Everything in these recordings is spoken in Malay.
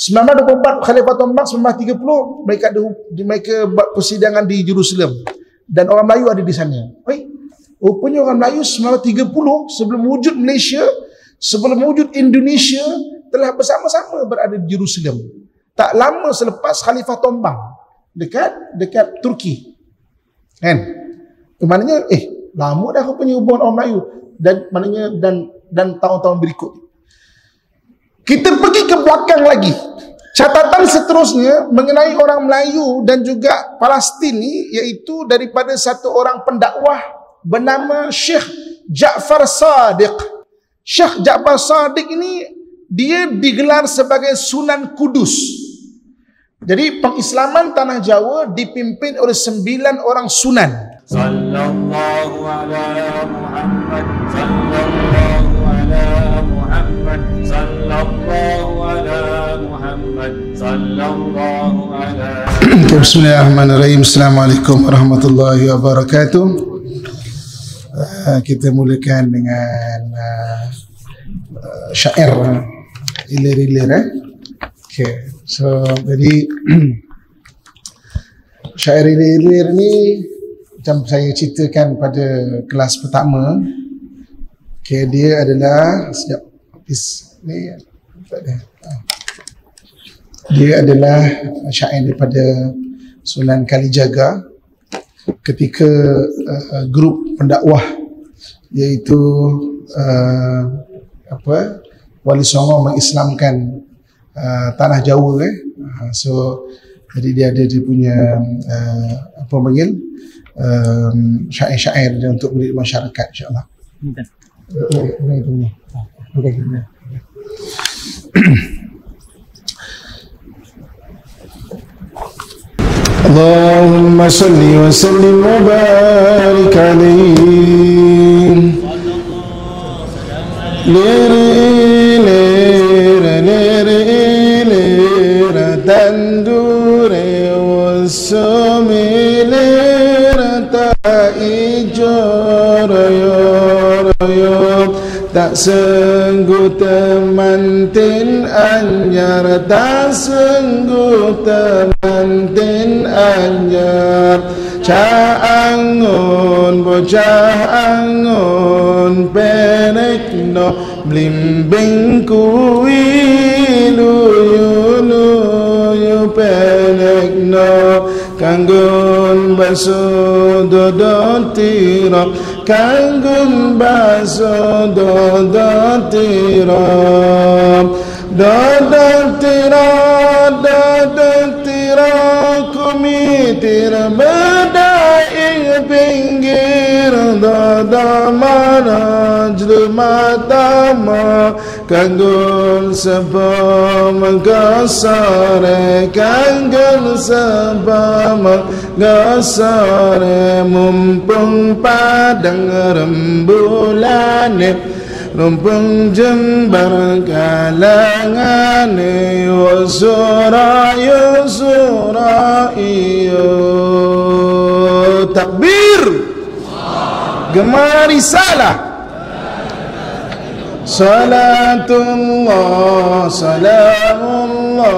1924 Khalifah Tombak, 1930 mereka buat persidangan di Jerusalem dan orang Melayu ada di sana. Rupanya orang Melayu 1930 sebelum wujud Malaysia, sebelum wujud Indonesia telah bersama-sama berada di Jerusalem. Tak lama selepas Khalifah Tombak dekat Turki. Kan? Maknanya lama dah rupanya hubungan orang Melayu dan maknanya dan tahun-tahun berikut. Kita pergi ke belakang lagi. Catatan seterusnya mengenai orang Melayu dan juga Palestin ni, iaitu daripada satu orang pendakwah bernama Syekh Ja'far Sadiq. Syekh Ja'far Sadiq ini dia digelar sebagai Sunan Kudus. Jadi pengislaman tanah Jawa dipimpin oleh 9 orang sunan. Sallallahu ala Muhammad, sallallahu ala Muhammad, sallallahu ala Muhammad, sallallahu ala. Bismillahirrahmanirrahim. Assalamualaikum warahmatullahi wabarakatuh. Kita mulakan dengan syair ilir-ilir. Okay. So jadi syair ilir-ilir ni macam saya ceritakan pada kelas pertama. Okay, dia adalah sejak ni dia adalah syair daripada Sunan Kalijaga ketika grup pendakwah iaitu Wali Songo mengislamkan tanah Jawa. So jadi dia punya syair-syair dia untuk beri masyarakat, insya-Allah. Allahumma salli wa sallim wa barik alaihi. Tandure wasumile taijoroyo tak sengguh temantin anyar, tak sengguh temantin anyar. Caangun bocah angun penekno blimbing kuwi luyu penekno kanggun baso dodotiro, kanggun baso dodotiro, dodotiro kumitir bedai pinggir dodamana jlumatama kanggun sebab gasare, kanggun sebab gasare mumpung padang rembulane, rumpung jembar kalangane wasurayu surayu. Takbir, gemar risalah. Salatullah salamullah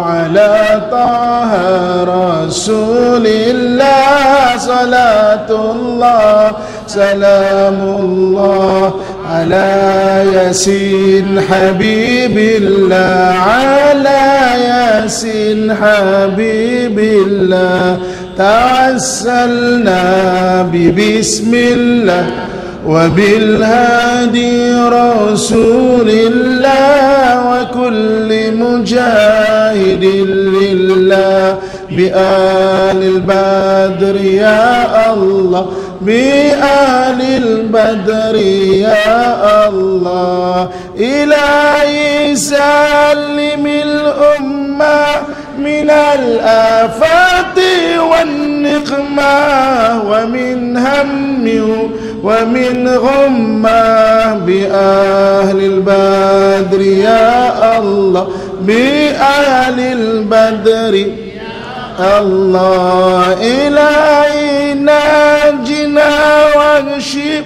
ala taha rasulillah. Salatullah salamullah ala yasin habibillah, ala yasin habibillah. Tawassalna bismillah وبالهادي رسول الله وكل مجاهد لله بآل البدر يا الله بآل البدر يا الله إلهي سلم الأمة من الآفات والنقمة ومن هم ومن غمة بأهل البدر يا الله بأهل البدر الله إلهي ناجنا واكشف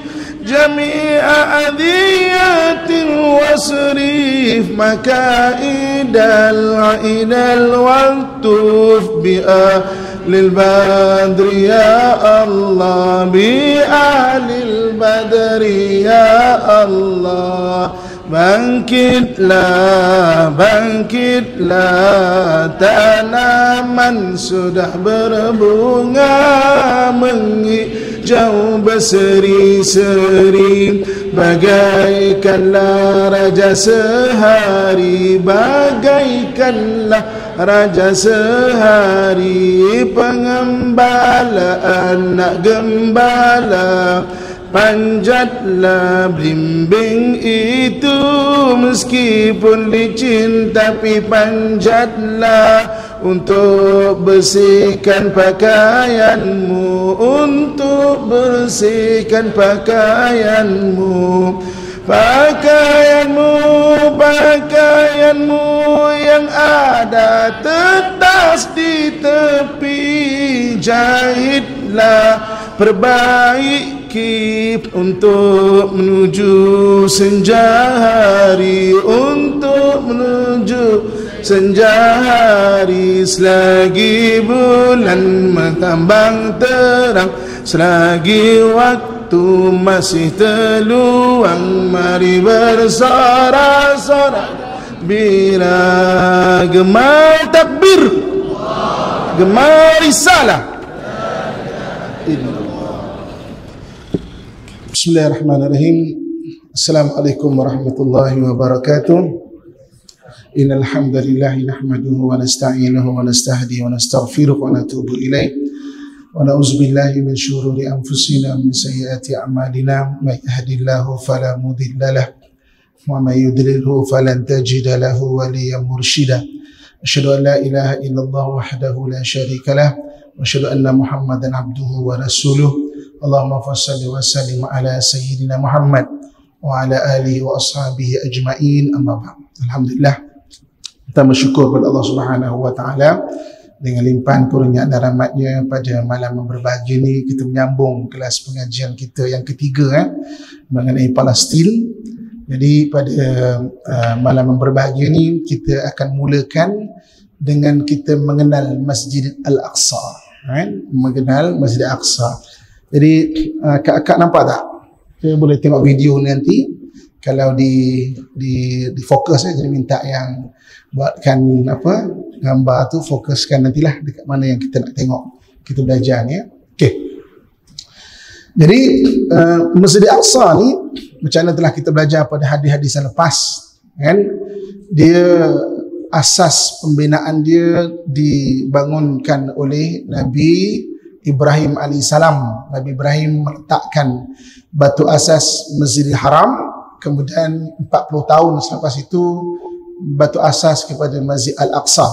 جميع أذية واصرف مكائد العين والتف بأهل البدر يا الله بأهل البدر يا الله bangkitlah tanaman sudah berbunga menghijau berseri-seri bagaikanlah raja sehari bagaikanlah raja sehari pengembala anak gembala panjatlah blimbing itu meskipun licin tapi panjatlah untuk bersihkan pakaianmu untuk bersihkan pakaianmu pakaianmu yang ada tetas di tepi jahitlah perbaiki untuk menuju senja hari untuk menuju senja hari selagi bulan mentambang terang selagi waktu masih terluang mari bersorak-sorak bila gemar takbir gemar risalah. Bismillahirrahmanirrahim. Assalamualaikum warahmatullahi wabarakatuh. Innal hamdalillah nahmaduhu wa nasta'inuhu wa nastahdi wa nastaghfiruh wa natubu ilaih wa na'udzu billahi min syururi anfusina min sayyiati a'malina may yahdihillahu fala mudilla lahu wa may yudlilhu falan tajida lahu waliyyan mursyida. Asyhadu an la ilaha illallah wahdahu la syarika lah wa asyhadu anna Muhammadan abduhu wa rasuluh. Allahumma fassalli wa sallim ala sayyidina Muhammad wa ala alihi wa ashabihi ajma'in amma ba'd. Alhamdulillah, kita bersyukur kepada Allah Subhanahu wa taala dengan limpahan kurnia dan rahmatnya pada malam yang berbahagia ini kita menyambung kelas pengajian kita yang ketiga mengenai Palestin. Jadi pada malam yang berbahagia ini kita akan mulakan dengan kita mengenal Masjid Al-Aqsa, mengenal Masjid Al-Aqsa. Jadi kakak nampak tak? Kita boleh tengok video nanti. Kalau di fokus jadi minta yang buatkan apa gambar tu fokuskan nantilah dekat mana yang kita nak tengok. Kita belajar ni ya. Okey. Jadi Masjid Al-Aqsa ni macam mana telah kita belajar pada hadis-hadis yang lepas kan? Dia asas pembinaan dia dibangunkan oleh Nabi Ibrahim alaihissalam. Nabi Ibrahim meletakkan batu asas Masjidil Haram, kemudian 40 tahun selepas itu batu asas kepada Masjid Al-Aqsa.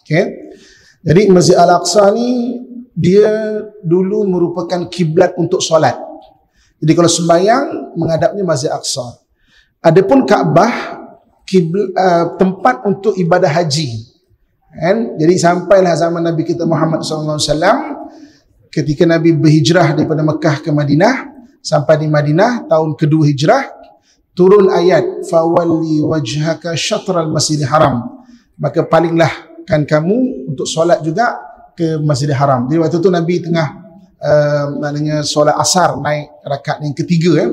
Okay? Jadi Masjid Al-Aqsa ni dia dulu merupakan kiblat untuk solat. Jadi kalau sembahyang menghadapnya Masjid Al-Aqsa. Adapun Kaabah tempat untuk ibadah haji. Kan? Jadi sampailah zaman Nabi kita Muhammad SAW. Ketika Nabi berhijrah daripada Mekah ke Madinah, sampai di Madinah tahun kedua hijrah, turun ayat fawalli wajhaka syatral masjidil haram, maka palinglah kan kamu untuk solat juga ke Masjidil Haram. Jadi waktu tu Nabi tengah maknanya solat asar naik rakaat yang ketiga ya.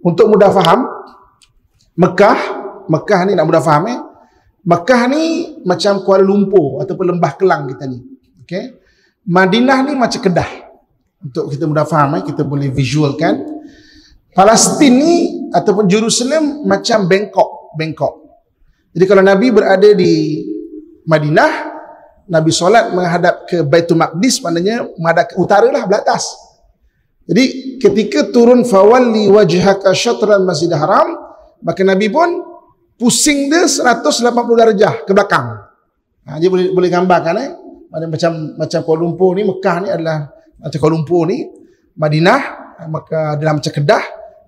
Untuk mudah faham, Mekah ni nak mudah faham Mekah ni macam Kuala Lumpur ataupun Lembah Kelang kita ni. Okey. Madinah ni macam Kedah. Untuk kita mudah faham kita boleh visualkan. Palestin ni ataupun Jerusalem macam Bangkok. Jadi kalau Nabi berada di Madinah, Nabi solat menghadap ke Baitul Maqdis, maknanya menghadap ke utara lah, belah atas. Jadi ketika turun fawalli wajhaka syatral Masjidil Haram, maka Nabi pun pusing dia 180 darjah ke belakang. Dia boleh gambarkan macam Kuala Lumpur ni, Mekah ni adalah macam Kuala Lumpur ni, Madinah maka adalah macam Kedah,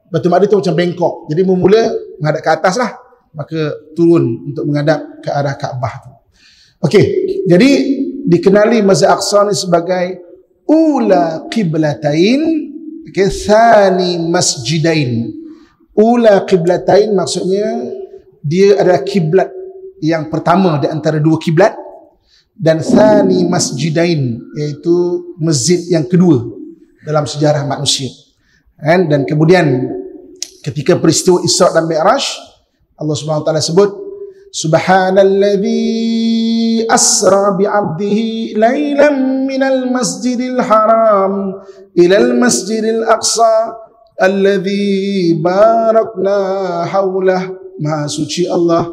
Baitul Maqdis tu macam Bangkok. Jadi mula menghadap ke atas lah, maka turun untuk menghadap ke arah Kaabah tu. Okey, jadi dikenali Masjid Aqsa ni sebagai ula qiblatain, Okay, thani masjidain. Ula qiblatain maksudnya dia adalah kiblat yang pertama di antara dua kiblat, dan thani masjidain iaitu masjid yang kedua dalam sejarah manusia. Dan kemudian ketika peristiwa Isra dan Mi'raj, Allah Subhanahu wa taala sebut subhanalladzi asra bi'abdihi lailan minal masjidil haram ilal masjidil aqsa alladzi barakna haulah. Maha suci Allah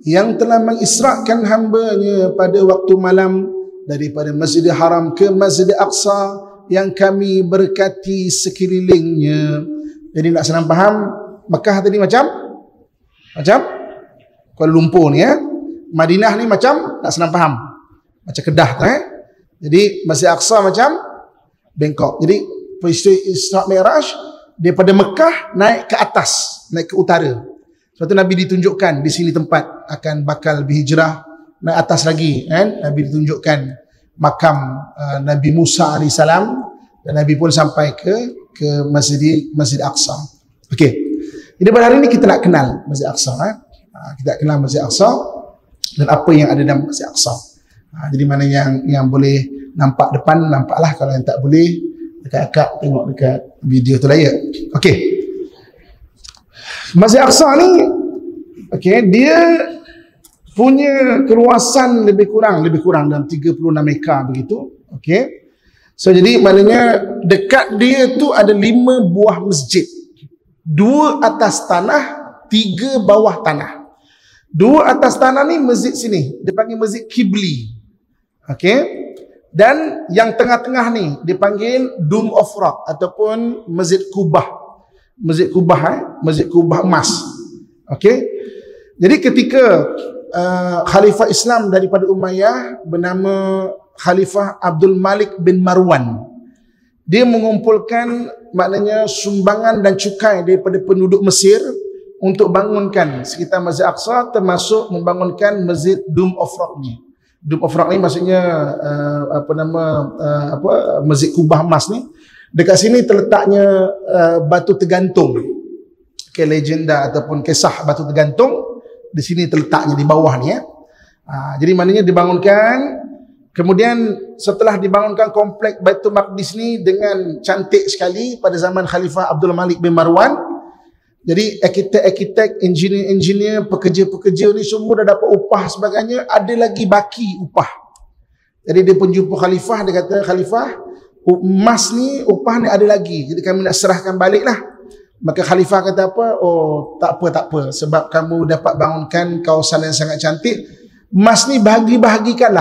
yang telah mengisrakan hambanya pada waktu malam daripada Masjidil Haram ke Masjidil Aqsa yang kami berkati sekelilingnya. Jadi nak senang faham, Mekah tadi macam Kuala Lumpur ni ya. Madinah ni macam nak senang faham, macam Kedah tu Jadi Masjid Aqsa macam Bangkok. Jadi peristiwa Isra Mi'raj daripada Mekah naik ke atas, naik ke utara. Sebab tu Nabi ditunjukkan di sini tempat akan bakal berhijrah, naik atas lagi kan. Nabi ditunjukkan makam Nabi Musa AS, dan Nabi pun sampai ke Masjid Aqsa. Okey. Jadi pada hari ini kita nak kenal Masjid Aqsa kita nak kenal Masjid Aqsa dan apa yang ada dalam Masjid Aqsa. Jadi mana yang boleh nampak depan, nampaklah. Kalau yang tak boleh, dekat-dekat tengok dekat video tu lah ya. Okey. Masjid Aqsa ni dia punya keluasan lebih kurang dalam 36 ekar begitu. So jadi maknanya dekat dia tu ada 5 buah masjid. 2 atas tanah, 3 bawah tanah. 2 atas tanah ni masjid sini, dia panggil Masjid Qibli. Dan yang tengah-tengah ni dipanggil Dome of Rock ataupun Masjid Kubah. Masjid Kubah emas. Jadi ketika Khalifah Islam daripada Umayyah bernama Khalifah Abdul Malik bin Marwan, dia mengumpulkan maknanya sumbangan dan cukai daripada penduduk Mesir untuk bangunkan sekitar Masjid Aqsa, termasuk membangunkan Masjid Dome of Rock ni. Dome of Rock ni maksudnya Masjid Kubah emas ni. Dekat sini terletaknya batu tergantung. Legenda ataupun kisah batu tergantung di sini terletaknya di bawah ni jadi maknanya dibangunkan. Kemudian setelah dibangunkan komplek Baitul Maqdis ni dengan cantik sekali pada zaman Khalifah Abdul Malik bin Marwan. Jadi arkitek-arkitek, engineer, pekerja-pekerja ni semua dah dapat upah sebagainya, ada lagi baki upah. Jadi dia pun jumpa Khalifah, dia kata, Khalifah, emas ni, upah ni ada lagi, jadi kami nak serahkan balik lah. Maka Khalifah kata apa? Oh, tak apa, sebab kamu dapat bangunkan kawasan yang sangat cantik, emas ni bagi-bagikan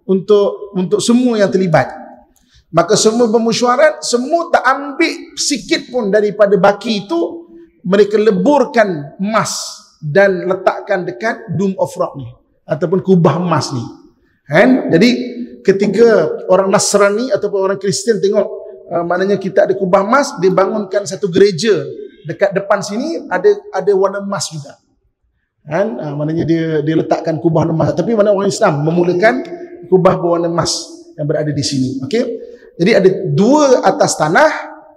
untuk semua yang terlibat. Maka semua bermesyuarat, semua tak ambil sikit pun daripada baki itu, mereka leburkan emas dan letakkan dekat Dome of Rock ni ataupun kubah emas ni. Jadi ketika orang Nasrani ataupun orang Kristian tengok maknanya kita ada kubah emas, dia bangunkan satu gereja dekat depan sini ada warna emas juga. Maknanya dia letakkan kubah emas, tapi mana orang Islam memulakan kubah berwarna emas yang berada di sini. Jadi ada 2 atas tanah,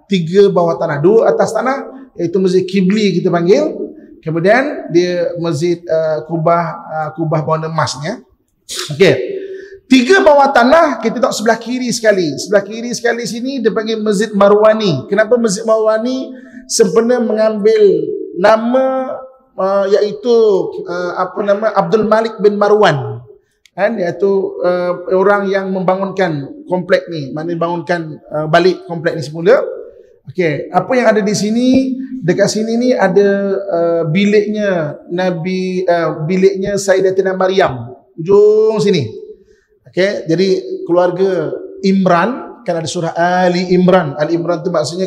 3 bawah tanah. 2 atas tanah iaitu Masjid Qibli kita panggil. Kemudian dia Masjid kubah berwarna emasnya. 3 bawah tanah, kita tengok sebelah kiri sekali. Sebelah kiri sekali sini dia panggil Masjid Marwani. Kenapa Masjid Marwani? Sempena mengambil nama iaitu Abdul Malik bin Marwan. Iaitu orang yang membangunkan komplek ni, maknanya bangunkan balik komplek ni semula. Apa yang ada di sini? Dekat sini ni ada biliknya biliknya Sayyidatina Maryam. Ujung sini. Jadi keluarga Imran, kan ada surah Ali Imran. Ali Imran tu maksudnya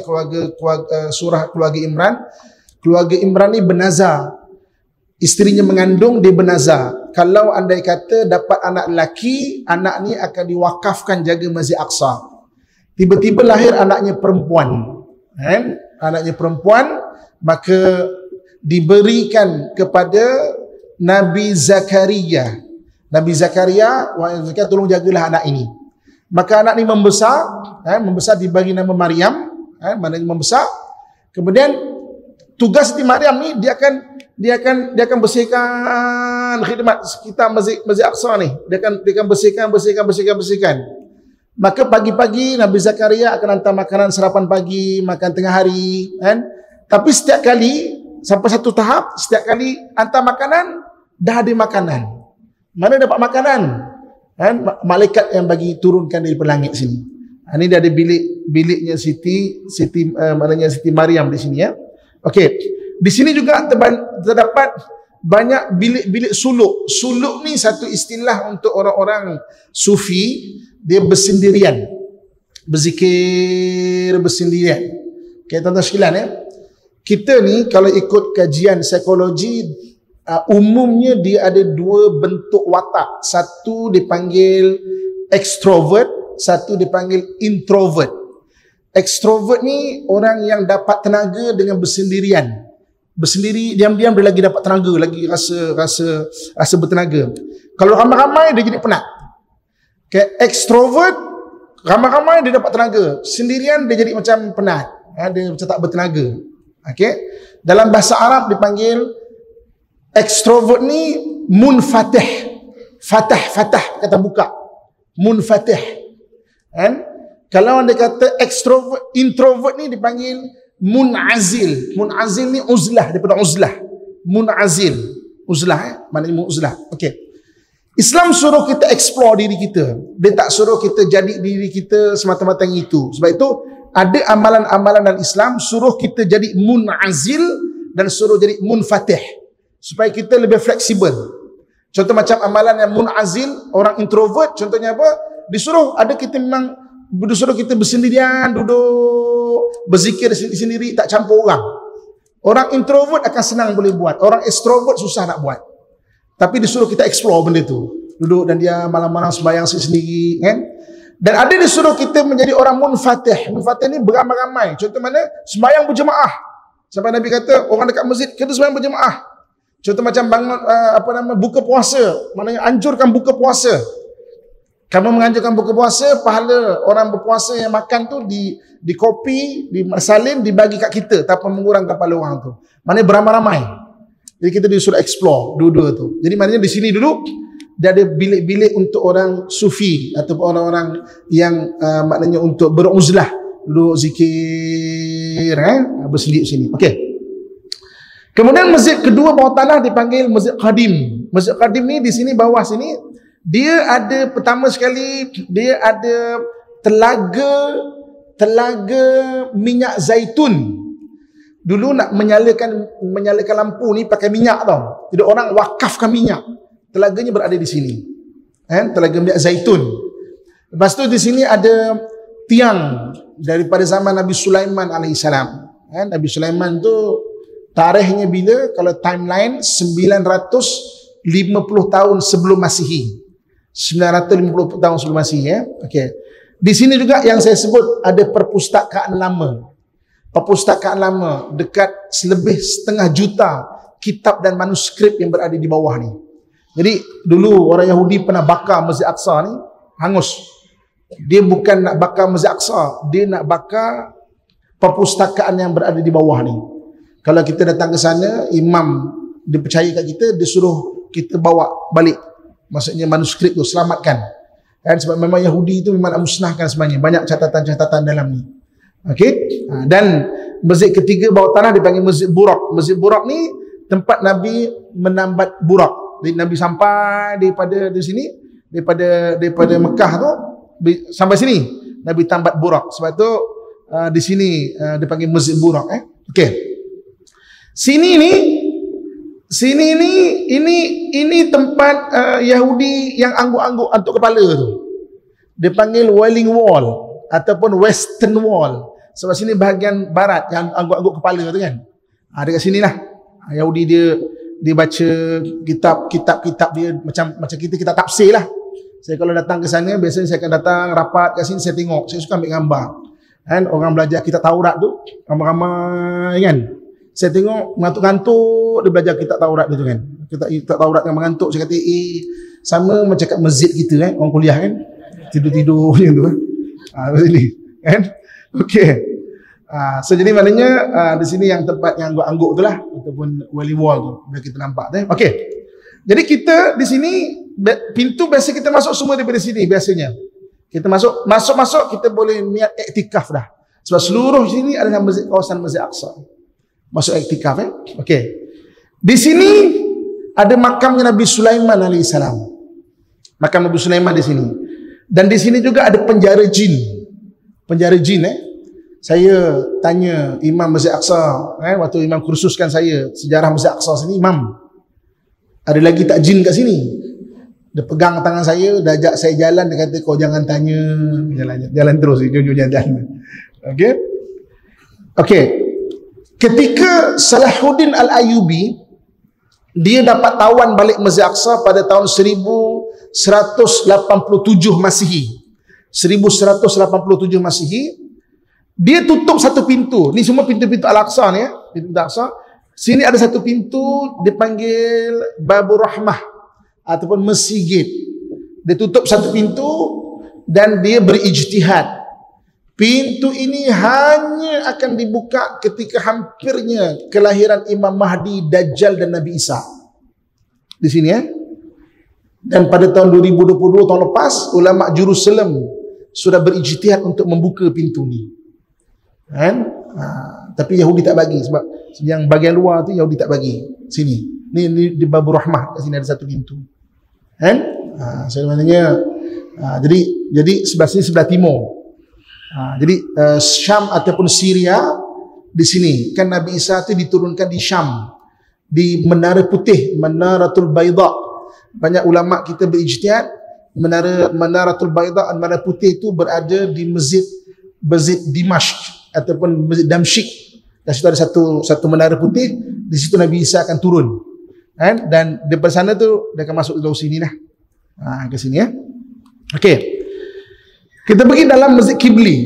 surah keluarga Imran. Keluarga Imran ni bernazar. Isterinya mengandung, dia bernazar. Kalau andai kata dapat anak lelaki, anak ni akan diwakafkan jaga Masjid Aqsa. Tiba-tiba lahir anaknya perempuan. Anaknya perempuan, maka diberikan kepada Nabi Zakaria. Nabi Zakaria, wahai Zakaria, tolong jagalah anak ini. Maka anak ni membesar, membesar dibagi nama Maryam, maknanya membesar. Kemudian tugas Siti Maryam ni dia akan bersihkan khidmat sekitar Masjid Aqsa ni. Dia akan bersihkan. Maka pagi-pagi Nabi Zakaria akan hantar makanan sarapan pagi, makan tengah hari, kan? Tapi setiap kali sampai satu tahap, setiap kali hantar makanan dah ada makanan. Mana dapat makanan? Kan? Malaikat yang bagi turunkan dari langit sini. Ini dah ada biliknya maknanya Siti Maryam di sini ya. Okey. Di sini juga terdapat banyak bilik-bilik suluk. Suluk ni satu istilah untuk orang-orang sufi, dia bersendirian. Berzikir bersendirian. Okey, tuan-tuan sekalian ya. Kita ni kalau ikut kajian psikologi, umumnya dia ada dua bentuk watak. Satu dipanggil extrovert, satu dipanggil introvert. Extrovert ni orang yang dapat tenaga dengan bersendirian. Bersendiri, diam-diam dia lagi dapat tenaga, lagi rasa bertenaga. Kalau ramai-ramai dia jadi penat. Okay. Extrovert, ramai-ramai dia dapat tenaga. Sendirian dia jadi macam penat. Dia macam tak bertenaga. Okay. Dalam bahasa Arab dipanggil extrovert ni munfatih. Fatah kata buka. Munfatih. Kan? Kalau anda kata extrovert, introvert ni dipanggil munazil. Munazil ni uzlah, daripada uzlah. Munazil. Uzlah maknanya uzlah. Okey. Islam suruh kita explore diri kita. Dia tak suruh kita jadi diri kita semata-mata yang itu. Sebab itu ada amalan-amalan dalam Islam suruh kita jadi munazil dan suruh jadi munfatih. Supaya kita lebih fleksibel. Contoh macam amalan yang munazil, orang introvert, contohnya apa? Disuruh kita bersendirian, duduk, berzikir sendiri, tak campur orang. Orang introvert akan senang boleh buat. Orang extrovert susah nak buat. Tapi disuruh kita explore benda tu. Duduk dan dia malam-malam sembahyang sendiri, kan? Dan ada disuruh kita menjadi orang munfatih. Munfatih ni beramai-ramai. Contoh mana? Sembahyang berjemaah. Sampai Nabi kata, orang dekat masjid kena sembahyang berjemaah. Contoh macam bangun buka puasa. Maknanya anjurkan buka puasa. Kamu menganjurkan buka puasa, pahala orang berpuasa yang makan tu di kopi, di salin, dibagi kat kita tanpa mengurangkan pahala orang tu. Maknanya beramai-ramai. Jadi kita disuruh explore dua-dua tu. Jadi maknanya di sini dulu dia ada bilik-bilik untuk orang sufi atau orang-orang yang maknanya untuk beruzlah, duduk zikir, bersendiri sini. Okey. Kemudian masjid kedua bawah tanah dipanggil Masjid Qadim. Masjid Qadim ni di sini bawah sini dia ada, pertama sekali dia ada telaga minyak zaitun. Dulu nak menyalakan lampu ni pakai minyak tau. Jadi orang wakafkan minyak. Telaganya berada di sini. Telaga minyak zaitun. Lepas tu di sini ada tiang daripada zaman Nabi Sulaiman alaihissalam. Nabi Sulaiman tu tarikhnya bila? Kalau timeline 950 tahun sebelum Masihi. 950 tahun sebelum Masihi ya. Okey. Di sini juga yang saya sebut ada perpustakaan lama. Perpustakaan lama dekat lebih 1/2 juta kitab dan manuskrip yang berada di bawah ni. Jadi dulu orang Yahudi pernah bakar Masjid Aqsa ni, hangus. Dia bukan nak bakar Masjid Aqsa, dia nak bakar perpustakaan yang berada di bawah ni. Kalau kita datang ke sana, imam dia percaya kat kita, dia suruh kita bawa balik. Maksudnya manuskrip tu selamatkan. Sebab memang Yahudi tu memang nak musnahkan sebenarnya. Banyak catatan-catatan dalam ni. Okey. Dan masjid ketiga bawah tanah dipanggil Masjid Burak. Masjid Burak ni tempat Nabi menambat burak. Jadi Nabi sampai daripada di sini, daripada Mekah tu sampai sini Nabi tambat burak. Sebab tu di sini dipanggil Masjid Burak. Okey. Sini ni tempat Yahudi yang angguk-angguk antuk kepala tu. Dia panggil Wailing Wall ataupun Western Wall. Sebab sini bahagian barat yang angguk-angguk kepala tu kan. Dekat sinilah Yahudi dia baca kitab dia macam kita tafsir lah. Saya kalau datang ke sana biasanya saya akan datang rapat kat sini, saya tengok, saya suka ambil gambar. Orang belajar kitab Taurat tu ramai-ramai kan. Saya tengok mengantuk-ngantuk dia belajar kitab Taurat dia tu kan. Kitab Taurat yang mengantuk, saya kata sama macam kat masjid kita orang kuliah kan. tidur-tidur macam tu. Macam ni. Kan? Okey. So jadi maknanya di sini yang tempat yang angguk-angguk tu lah ataupun wali wall tu biar kita nampak tu. Okey. Jadi kita di sini pintu biasa kita masuk semua daripada sini biasanya. Kita masuk kita boleh niat iktikaf dah. Sebab seluruh sini adalah kawasan Masjid Aqsa. Masuk iktikaf Okey. Di sini ada makamnya Nabi Sulaiman alaihissalam. Makam Nabi Sulaiman di sini. Dan di sini juga ada penjara jin. Penjara jin Saya tanya Imam Masjid Aqsa waktu Imam kursuskan saya sejarah Masjid Aqsa sini, Imam, ada lagi tak jin kat sini? Dia pegang tangan saya, dah ajak saya jalan, dia kata kau jangan tanya, jalan terus, jujur jalan. Okey. Okey. Ketika Salahuddin Al-Ayyubi dia dapat tawan balik Masjid Aqsa pada tahun 1187 Masihi. 1187 Masihi, dia tutup satu pintu. Ni semua pintu-pintu Al-Aqsa ni pintu Al-Aqsa. Sini ada satu pintu dipanggil Babur Rahmah ataupun Masjid. Dia tutup satu pintu dan dia berijtihad. Pintu ini hanya akan dibuka ketika hampirnya kelahiran Imam Mahdi, Dajjal dan Nabi Isa. Di sini Dan pada tahun 2022 tahun lepas, ulama Jerusalem sudah berijtihad untuk membuka pintu ni. Tapi Yahudi tak bagi sebab yang bahagian luar tu Yahudi tak bagi. Sini. Ni di Babur Rahmah, kat sini ada satu pintu. Sebenarnya jadi sebelah sini sebelah timur. Jadi Syam ataupun Syria di sini. Kan Nabi Isa itu diturunkan di Syam, di Menara Putih, Menaratul Baida. Banyak ulama kita berijtihad Menaratul Baida, Menara Putih itu berada di Masjid Dimashq ataupun Masjid Damsyik. Dan situ ada satu menara putih, di situ Nabi Isa akan turun. Dan daripada sana tu dia akan masuk ke sini lah. Ke sini Okey. Kita pergi dalam Masjid Qibli.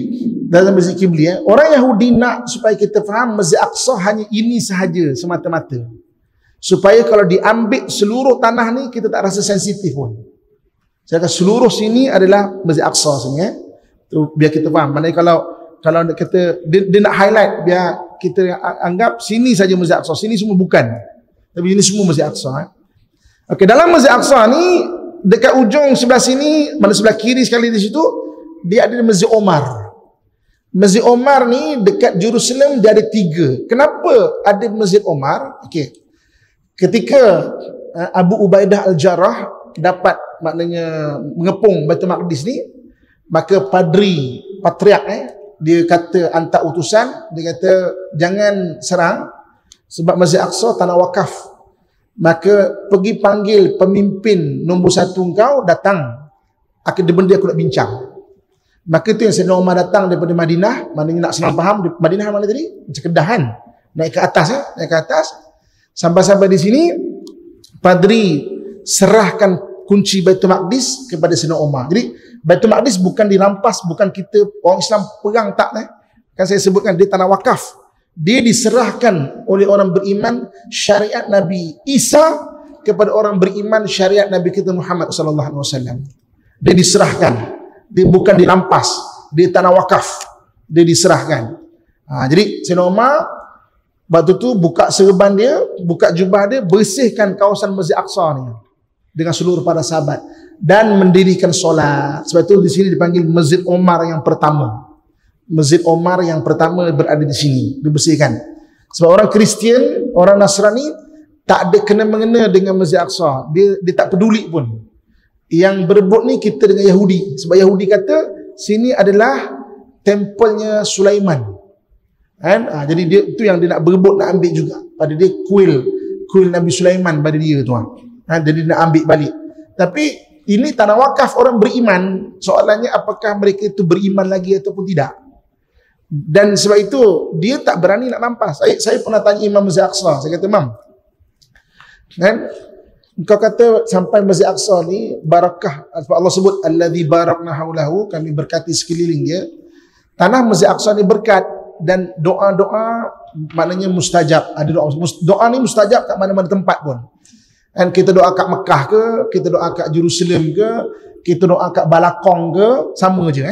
Dalam Masjid Qibli orang Yahudi nak supaya kita faham Masjid Aqsa hanya ini sahaja semata-mata. Supaya kalau diambil seluruh tanah ni kita tak rasa sensitif pun. Saya kata seluruh sini adalah Masjid Aqsa sini tu biar kita faham. Maknanya kalau kita dia nak highlight biar kita anggap sini saja Masjid Aqsa, sini semua bukan. Tapi ini semua Masjid Aqsa. Okey, dalam Masjid Aqsa ni dekat ujung sebelah sini, mana sebelah kiri sekali di situ, dia ada Masjid Omar. Masjid Omar ni dekat Jerusalem dia ada 3. Kenapa ada Masjid Omar? Okey. Ketika Abu Ubaidah Al-Jarrah dapat maknanya mengepung Baitul Maqdis ni, maka patriark dia kata hantar utusan, dia kata jangan serang sebab Masjid Aqsa tanah wakaf. Maka pergi panggil pemimpin nombor 1 kau datang. Benda aku nak bincang. Maka tu yang Sayyidina Umar datang daripada Madinah, maknanya nak senang faham, Madinah mana tadi? Macam Kedah kan? Naik ke atas naik ke atas. Sampai-sampai di sini padri serahkan kunci Baitul Maqdis kepada Sayyidina Umar. Jadi Baitul Maqdis bukan dirampas, bukan kita orang Islam perang, tak kan saya sebutkan dia tanah wakaf. Dia diserahkan oleh orang beriman syariat Nabi Isa kepada orang beriman syariat Nabi kita Muhammad sallallahu alaihi wasallam. Dia diserahkan. Dia bukan dirampas, dia tanah wakaf. Dia diserahkan. Jadi Sayyidina Umar waktu tu buka serban dia, buka jubah dia, bersihkan kawasan Masjid Aqsa ni dengan seluruh para sahabat dan mendirikan solat. Sebab itu di sini dipanggil Masjid Omar yang pertama. Masjid Omar yang pertama berada di sini, dibersihkan. Sebab orang Kristian, orang Nasrani tak ada kena mengena dengan Masjid Aqsa. Dia tak peduli pun. Yang berebut ni kita dengan Yahudi. Sebab Yahudi kata sini adalah tempelnya Sulaiman. Jadi dia itu yang dia nak berebut, nak ambil juga. Pada dia kuil Nabi Sulaiman pada dia tu. Jadi dia nak ambil balik. Tapi ini tanah wakaf orang beriman. Soalannya apakah mereka itu beriman lagi ataupun tidak. Dan sebab itu dia tak berani nak rampas. Saya pernah tanya Imam Masjid Aqsa. Saya kata, Imam, kau kata sampai Masjid Aqsa ni barakah, sebab Allah sebut allazi barakna haulahu, kami berkati sekeliling dia. Tanah Masjid Aqsa ni berkat dan doa-doa maknanya mustajab. Ada doa ni mustajab kat mana-mana tempat pun. Dan kita doa kat Mekah ke, kita doa kat Jerusalem ke, kita doa kat Balakong ke, sama je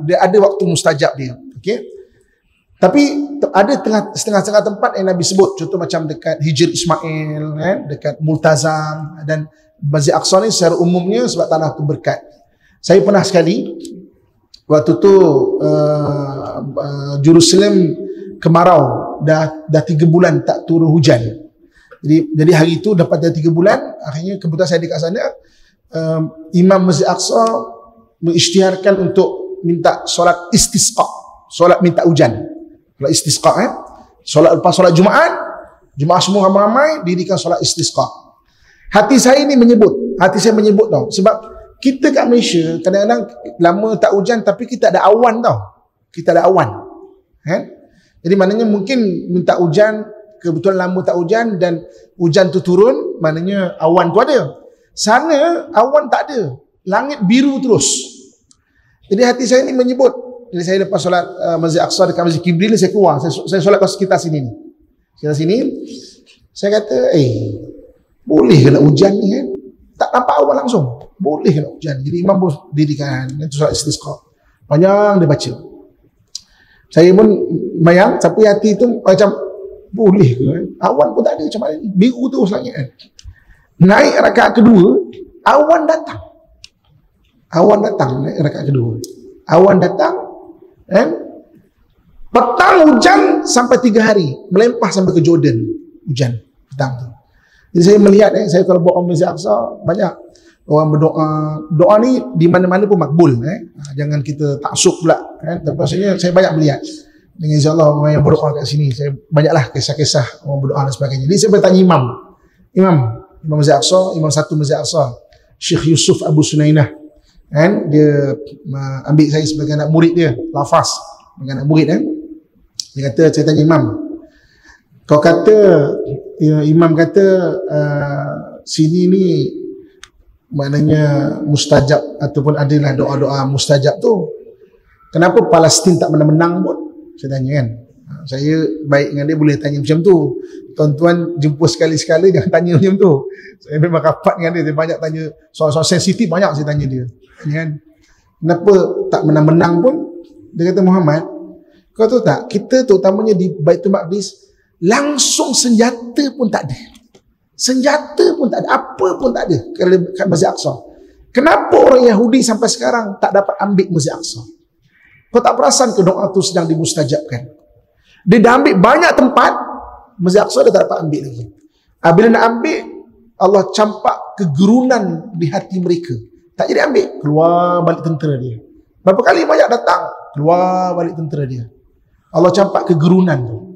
dia ada waktu mustajab dia. Okey. Tapi ada setengah-setengah tempat yang Nabi sebut, contoh macam dekat Hijr Ismail, dekat Multazam, dan Masjid Aqsa ni secara umumnya sebab tanah tu berkat. Saya pernah sekali waktu tu Jerusalem kemarau, dah 3 bulan tak turun hujan. Jadi hari itu dapat dah 3 bulan, akhirnya kebetulan saya dekat sana, Imam Masjid Aqsa mengisytiharkan untuk minta solat istisqa, solat minta hujan. Solat istisqa, solat lepas solat Jumaat, Jumaat semua ramai-ramai dirikan solat istisqa. Hati saya menyebut tau, sebab kita kat Malaysia kadang-kadang lama tak hujan tapi kita ada awan tau. Kita ada awan. Jadi maknanya mungkin minta hujan, kebetulan lama tak hujan dan hujan tu turun, maknanya awan tu ada. Sana awan tak ada, langit biru terus. Jadi hati saya ni menyebut. Jadi saya lepas solat Masjid Aqsa dekat Masjid Kibli ni, saya keluar, saya solat kat sekitar sini ni. Sekitar sini, saya kata, boleh ke nak hujan ni kan? Tak nampak awan langsung. Boleh ke nak hujan? Jadi imam pun dirikan, itu solat istisqa. Panjang dia baca. Saya pun bayang, tapi hati tu macam, boleh ke kan? Awan pun tak ada, macam mana ni? Biru terus langit kan? Naik rakaat kedua, awan datang. Naik rakaat kedua. Awan datang, petang hujan sampai 3 hari, melempah sampai ke Jordan, hujan petang tu. Jadi saya melihat, saya kalau bawa Masjid Aqsa, banyak orang berdoa. Doa ni di mana-mana pun makbul. Jangan kita taksub pula. Tapi maksudnya saya banyak melihat. Dengan insyaAllah orang yang berdoa kat sini, saya banyaklah kisah-kisah orang berdoa dan sebagainya. Jadi saya bertanya Imam Masjid Aqsa, Imam satu Masjid Aqsa, Syekh Yusuf Abu Sunainah. Dia ambil saya sebagai anak murid dia, lafaz sebagai anak murid. Dia kata, saya tanya Imam, kau kata, Imam kata sini ni maknanya mustajab ataupun adalah doa-doa mustajab tu, kenapa Palestin tak menang-menang pun? Saya tanya kan. Saya baik dengan dia boleh tanya macam tu. Tuan-tuan jumpa sekali-sekala jangan tanya macam tu. Saya memang rapat dengan dia, saya banyak tanya soal-soal sensitif, banyak saya tanya dia. Kan? Kenapa tak menang-menang pun? Dia kata, Muhammad, kau tahu tak, kita terutamanya di Baitul Maqdis langsung senjata pun tak ada. Senjata pun tak ada, apa pun tak ada kat Masjid Aqsa. Kenapa orang Yahudi sampai sekarang tak dapat ambil Masjid Aqsa? Kau tak perasan ke doa tu sedang dimustajabkan? Dia dah ambil banyak tempat, Masjid Aqsa dia tak dapat ambil lagi. Bila nak ambil, Allah campak kegerunan di hati mereka. Tak jadi ambil, keluar balik tentera dia. Berapa kali banyak datang, keluar balik tentera dia. Allah campak kegerunan tu.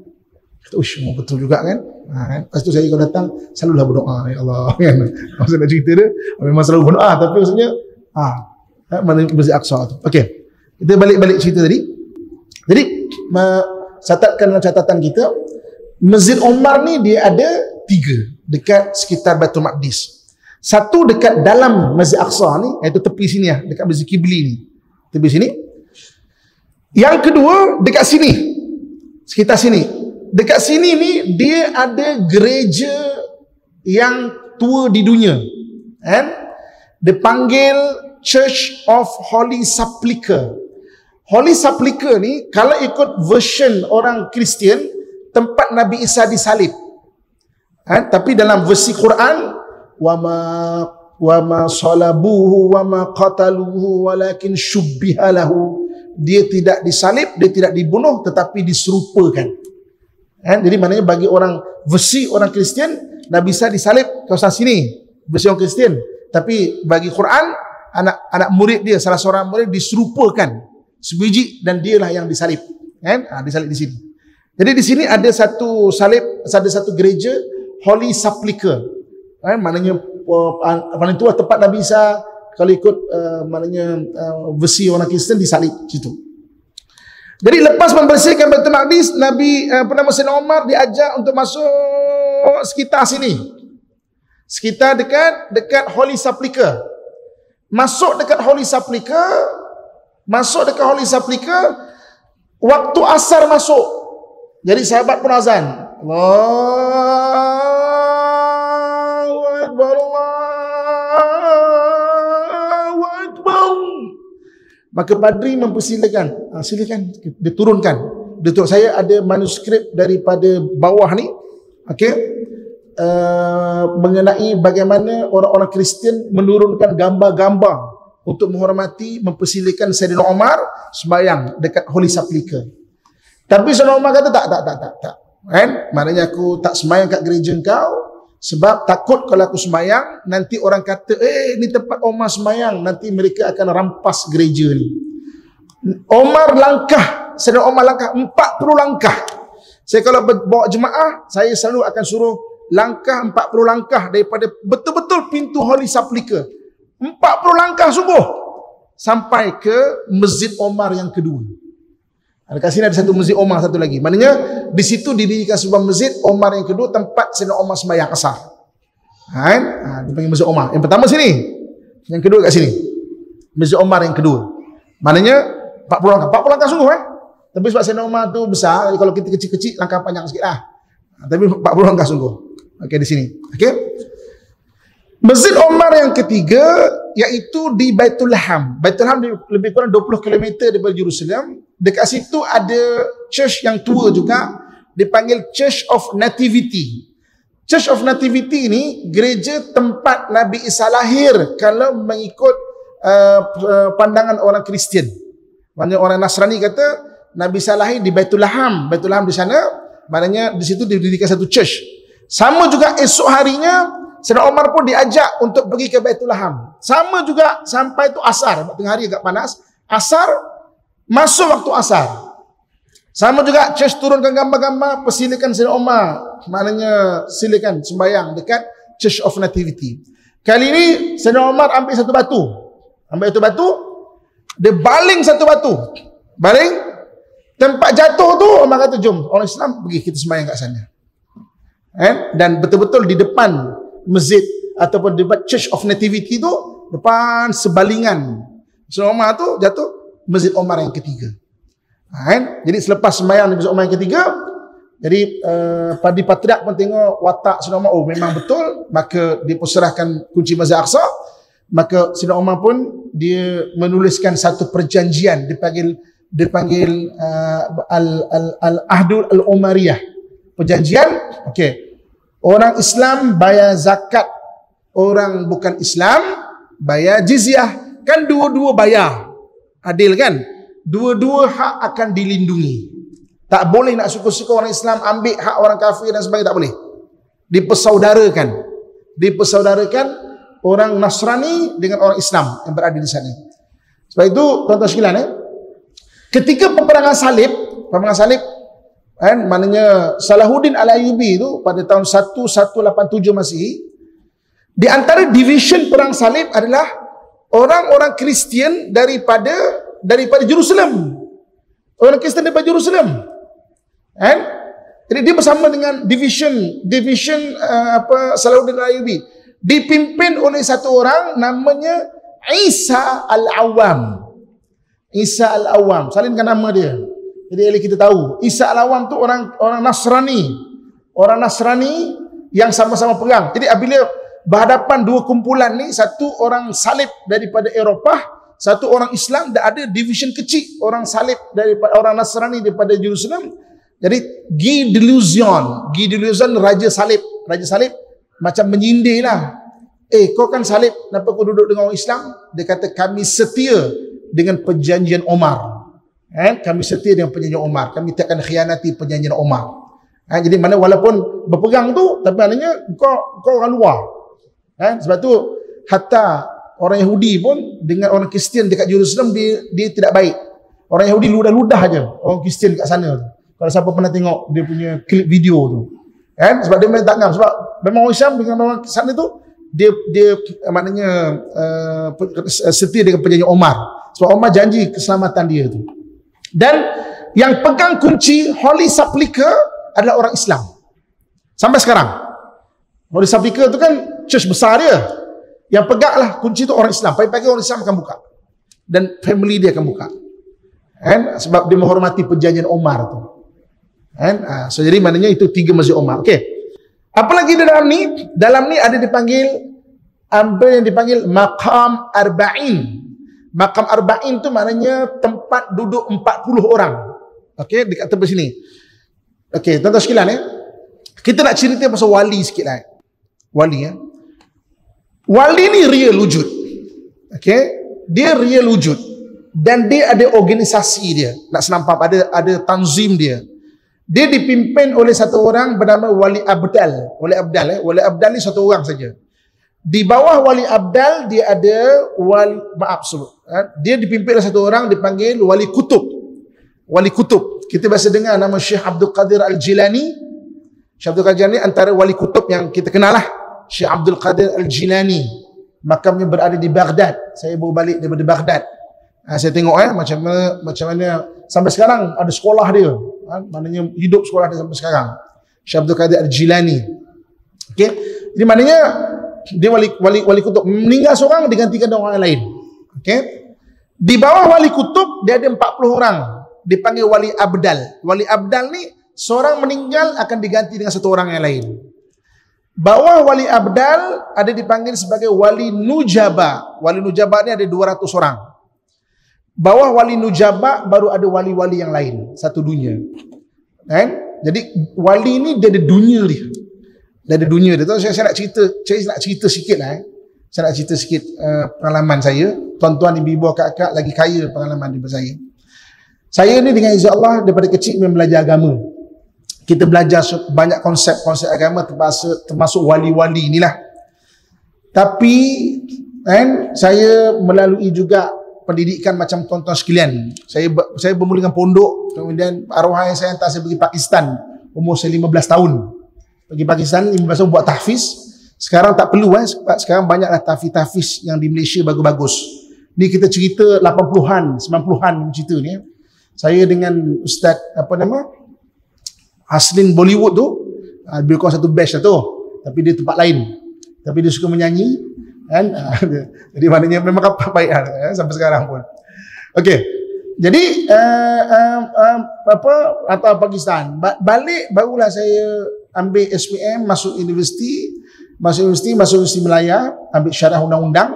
Kata, betul juga kan? Lepas tu saya kalau datang, selalulah berdoa, ya Allah. Maksud nak cerita dia, memang selalu berdoa, tapi maksudnya, mana Masjid Aqsa tu. Okey, kita balik-balik cerita tadi. Jadi, catatkan dalam catatan kita, Masjid Umar ni dia ada 3 dekat sekitar Baitul Maqdis. Satu dekat dalam Masjid Aqsa ni, iaitu tepi sini dekat Masjid Kibli ni. Tepi sini. Yang kedua dekat sini. Sekitar sini. Dekat sini ni dia ada gereja yang tua di dunia. Dia panggil Church of Holy Sepulchre. Holy Sepulchre ni kalau ikut version orang Kristian, tempat Nabi Isa disalib. Tapi dalam versi Quran, wama salabuhu wama qataluhu walakin syubbiha lahu. Dia tidak disalib, dia tidak dibunuh, tetapi diserupakan. Jadi maknanya bagi orang versi orang Kristian, Nabi Isa disalib kawasan sini, versi orang Kristian. Tapi bagi Quran, anak murid dia, salah seorang murid diserupakan sebiji dan dialah yang disalib. Disalib di sini. Jadi di sini ada satu salib, ada satu gereja Holy Sepulchre. Maknanya paling tua tempat Nabi Isa kalau ikut maknanya versi orang Kristian disalib situ. Jadi lepas membersihkan Baitul Maqdis, Sayyidina Umar diajak untuk masuk sekitar sini. Sekitar dekat Holy Sepulchre. Masuk dekat Holy Sepulchre, waktu asar masuk. Jadi sahabat pun azan. Allahu Maka padri mempersilakan, silakan diturunkan. Saya ada manuskrip daripada bawah ni, okey, mengenai bagaimana orang-orang Kristian menurunkan gambar-gambar untuk menghormati, mempersilakan Saidina Umar sembahyang dekat Holy Sepulchre. Tapi Saidina Umar kata tak. Kan? Maknanya aku tak sembahyang kat gereja kau sebab takut kalau aku sembahyang nanti orang kata ni tempat Umar sembahyang, nanti mereka akan rampas gereja ni. Umar langkah, Saidina Umar langkah 40 langkah. Saya kalau bawa jemaah, saya selalu akan suruh langkah 40 langkah daripada betul-betul pintu Holy Sepulchre. 40 langkah sungguh sampai ke Masjid Umar yang kedua. Dekat sini ada satu Masjid Umar satu lagi. Maknanya di situ didirikan sebuah Masjid Umar yang kedua, tempat Saidina Umar sembahyang asar. Kan? Dipanggil Masjid Umar. Yang pertama sini, yang kedua kat sini. Masjid Umar yang kedua. Maknanya 40 langkah. 40 langkah sungguh Tapi sebab Saidina Umar tu besar, kalau kita kecil-kecil langkah panjang sikit lah. Tapi 40 langkah sungguh. Okey, di sini. Okey. Masjid Umar yang ketiga iaitu di Baitul Laham. Baitul Laham lebih kurang 20 km daripada Jerusalem. Dekat situ ada church yang tua juga, dipanggil Church of Nativity. Church of Nativity ini gereja tempat Nabi Isa lahir kalau mengikut pandangan orang Kristian. Maknanya orang Nasrani kata Nabi Isa lahir di Baitul Laham. Baitul Laham di sana, maknanya di situ didirikan satu church. Sama juga esok harinya Saidina Umar pun diajak untuk pergi ke Baitul Laham. Sama juga sampai tu asar, tengah hari agak panas. Asar, masuk waktu asar. Sama juga church turunkan gambar-gambar, persilakan Saidina Umar. Maknanya silakan sembahyang dekat Church of Nativity. Kali ini Saidina Umar ambil satu batu. Ambil satu batu, dia baling satu batu. Baling, tempat jatuh tu Umar kata, jom orang Islam pergi kita sembahyang kat sana. Dan betul-betul di depan masjid ataupun debat Church of Nativity tu, depan sebalingan Saidina Umar tu jatuh Masjid Umar yang ketiga. Jadi selepas sembahyang di Masjid Umar yang ketiga, jadi Padri Patriark pun tengok watak Saidina Umar, memang betul, maka dia perserahkan kunci Masjid Aqsa. Maka Saidina Umar pun dia menuliskan satu perjanjian, dipanggil Al-Ahdul Al-Umariyah. Perjanjian, okey. Orang Islam bayar zakat, orang bukan Islam bayar jizyah. Kan dua-dua bayar. Adil kan? Dua-dua hak akan dilindungi. Tak boleh nak suka-suka orang Islam ambil hak orang kafir dan sebagainya, tak boleh. Dipersaudarakan. Dipersaudarakan orang Nasrani dengan orang Islam yang berada di sana. Sebab itu tuan-tuan sekalian, ketika peperangan salib, maknanya Salahuddin Al-Ayyubi itu pada tahun 1187 Masihi, di antara division perang salib adalah orang-orang Kristian daripada Jerusalem. Orang Kristian daripada Jerusalem. Jadi dia bersama dengan division Salahuddin Al-Ayyubi, dipimpin oleh satu orang namanya Isa Al-Awwam. Isa Al-Awwam, salinkan nama dia. Jadi kita tahu Isa Al-Awwam tu orang Nasrani. Orang Nasrani yang sama-sama perang. Jadi apabila berhadapan dua kumpulan ni, satu orang salib daripada Eropah, satu orang Islam, dan ada division kecil orang salib daripada orang Nasrani daripada Jerusalem. Jadi Guy de Luzon raja salib macam menyindir lah. Kau kan salib, kenapa kau duduk dengan orang Islam? Dia kata kami setia dengan perjanjian Umar. Kami setia dengan perjanjian Umar. Kami tak akan khianati perjanjian Umar. Jadi mana walaupun berperang tu, tapi maknanya kau orang luar. Sebab tu hatta orang Yahudi pun dengan orang Kristian dekat Jerusalem, dia tidak baik. Orang Yahudi ludah-ludah aja orang Kristian kat sana. Kalau siapa pernah tengok dia punya klip video tu, sebab dia memang tak ngam. Sebab memang orang Islam dengan orang sana tu, dia maknanya setia dengan perjanjian Umar. Sebab Umar janji keselamatan dia tu. Dan yang pegang kunci Holy Sepulchre adalah orang Islam sampai sekarang. Holy Sepulchre tu kan church besar dia. Yang peganglah kunci tu orang Islam. Pagi-pagi orang Islam akan buka, dan family dia akan buka. Sebab dia menghormati perjanjian Umar tu. So jadi maknanya itu 3 Masjid Umar. Okey. Apa lagi dalam ni? Dalam ni ada dipanggil apa yang dipanggil Maqam Arba'in. Makam Arba'in tu maknanya tempat duduk 40 orang. Okey, dekat tepi sini. Okey, tuan-tuan sekalian kita nak cerita pasal wali sikit lah. Wali Wali ni real wujud. Okey, dia real wujud. Dan dia ada organisasi dia. Nak senang faham, ada tanzim dia. Dia dipimpin oleh satu orang bernama Wali Abdal. Wali Abdal ni satu orang saja. Di bawah Wali Abdal dia ada dia dipimpin oleh satu orang dipanggil Wali Kutub. Wali Kutub. Kita biasa dengar nama Syekh Abdul Qadir Al-Jilani. Syekh Abdul Qadir ni antara Wali Kutub yang kita kenal lah. Syekh Abdul Qadir Al-Jilani. Makamnya berada di Baghdad. Saya baru balik daripada Baghdad. Saya tengok macam mana sampai sekarang ada sekolah dia. Maknanya hidup sekolah dia sampai sekarang. Syekh Abdul Qadir Al-Jilani. Okey. Jadi maknanya dia wali kutub. Meninggal seorang digantikan dengan orang lain. Okey. Di bawah Wali Kutub dia ada 40 orang. Dipanggil Wali Abdal. Wali Abdal ni seorang meninggal akan diganti dengan satu orang yang lain. Bawah Wali Abdal ada dipanggil sebagai Wali Nujaba. Wali Nujaba ni ada 200 orang. Bawah Wali Nujaba baru ada wali-wali yang lain. Satu dunia. Jadi wali ni dia ada dunia dia. Dia ada dunia dia. Saya nak cerita sikit lah. Saya nak cerita sikit pengalaman saya. Tuan-tuan, ibu-ibu, kakak lagi kaya pengalaman daripada saya. Saya ni dengan izin Allah daripada kecil memang belajar agama. Kita belajar banyak konsep-konsep agama termasuk wali-wali inilah. Tapi saya melalui juga pendidikan macam tuan-tuan sekalian. Saya bermula dengan pondok, kemudian arwah ayah saya hantar saya pergi Pakistan. Umur saya 15 tahun. Pergi Pakistan 15 tahun buat tahfiz. Sekarang tak perlu sekarang banyaklah tahfiz yang di Malaysia bagus-bagus. Ni kita cerita 80-an, 90-an cerita ni. Saya dengan Ustaz Haslin Bollywood tu, lebih kurang satu batch lah tu. Tapi dia tempat lain. Tapi dia suka menyanyi. Jadi maknanya memang apa baik sampai sekarang pun. Okey. Jadi atau Pakistan. Balik barulah saya ambil SPM, masuk universiti Melaya, ambil syarah undang-undang.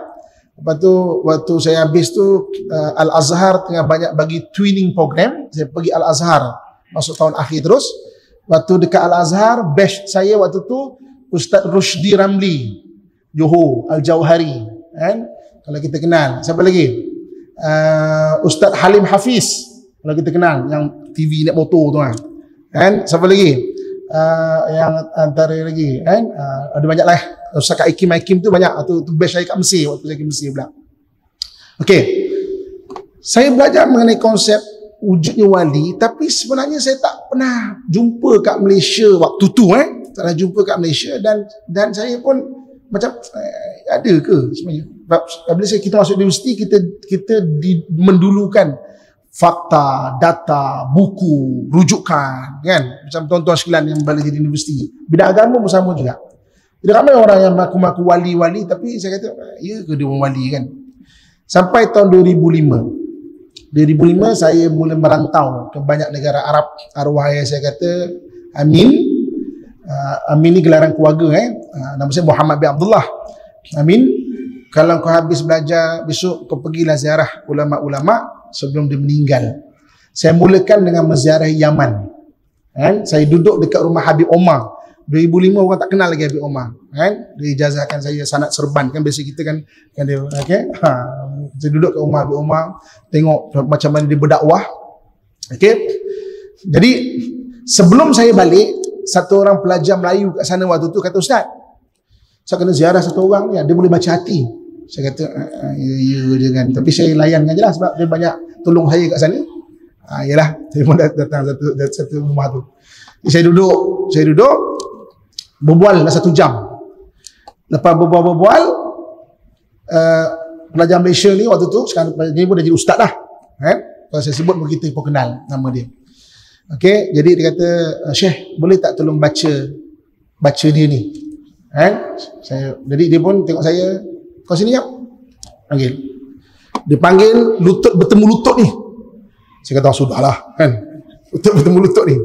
Lepas tu waktu saya habis tu Al-Azhar tengah banyak bagi twinning program. Saya pergi Al-Azhar masuk tahun akhir terus. Waktu dekat Al-Azhar, batch saya waktu tu Ustaz Rushdi Ramli Johor Al-Jauhari, kalau kita kenal. Siapa lagi? Ustaz Halim Hafiz, kalau kita kenal, yang TV naik motor tu siapa lagi? Yang antara lagi ada banyak lah. Ustaz Kak Ikim tu banyak. Tu batch saya kat Mesir, waktu saya ke Mesir pula. Okey, saya belajar mengenai konsep wujudnya wali, tapi sebenarnya saya tak pernah jumpa kat Malaysia waktu tu tak pernah jumpa kat Malaysia. Dan saya pun macam ada ke sebenarnya. Bila kita masuk universiti, kita mendulukan fakta, data, buku, rujukan, kan? Macam tuan-tuan sekalian yang balik di universiti. Bidang agama pun sama juga. Jadi ramai orang yang mengaku-mengaku wali-wali, tapi saya kata, ya ke dia orang wali, kan? Sampai tahun 2005 saya mula merantau ke banyak negara Arab. Arwah ayah saya kata, Amin. Amin ni gelaran keluarga. Nama saya Muhammad bin Abdullah. Amin. Kalau kau habis belajar, besok kau pergilah ziarah ulama-ulama sebelum dia meninggal. Saya mulakan dengan menziarah Yaman. Saya duduk dekat rumah Habib Omar. 2005 orang tak kenal lagi Habib Omar. Dia ijazahkan saya sanad serban. Kan biasa kita kan dia, okay? Saya duduk kat rumah Habib Omar, tengok macam mana dia berdakwah. Okay? Jadi sebelum saya balik, satu orang pelajar Melayu kat sana waktu tu kata, Ustaz, saya kena ziarah satu orang ni, dia boleh baca hati. Saya kata, ya je kan. Tapi saya layankan je lah sebab dia banyak tolong saya kat sana. Yalah, saya pun datang satu rumah tu. Saya duduk berbual lah 1 jam. Lepas berbual, pelajar Malaysia ni waktu tu, sekarang dia pun dah jadi ustaz dah. Kalau saya sebut pun kita pun kenal nama dia. Okey, jadi dia kata, Syekh, boleh tak tolong baca dia ni? Jadi dia pun tengok saya, kau sini jap. Panggil. Dia panggil, bertemu lutut ni. Saya kata, sudahlah, kan. Bertemu lutut ni.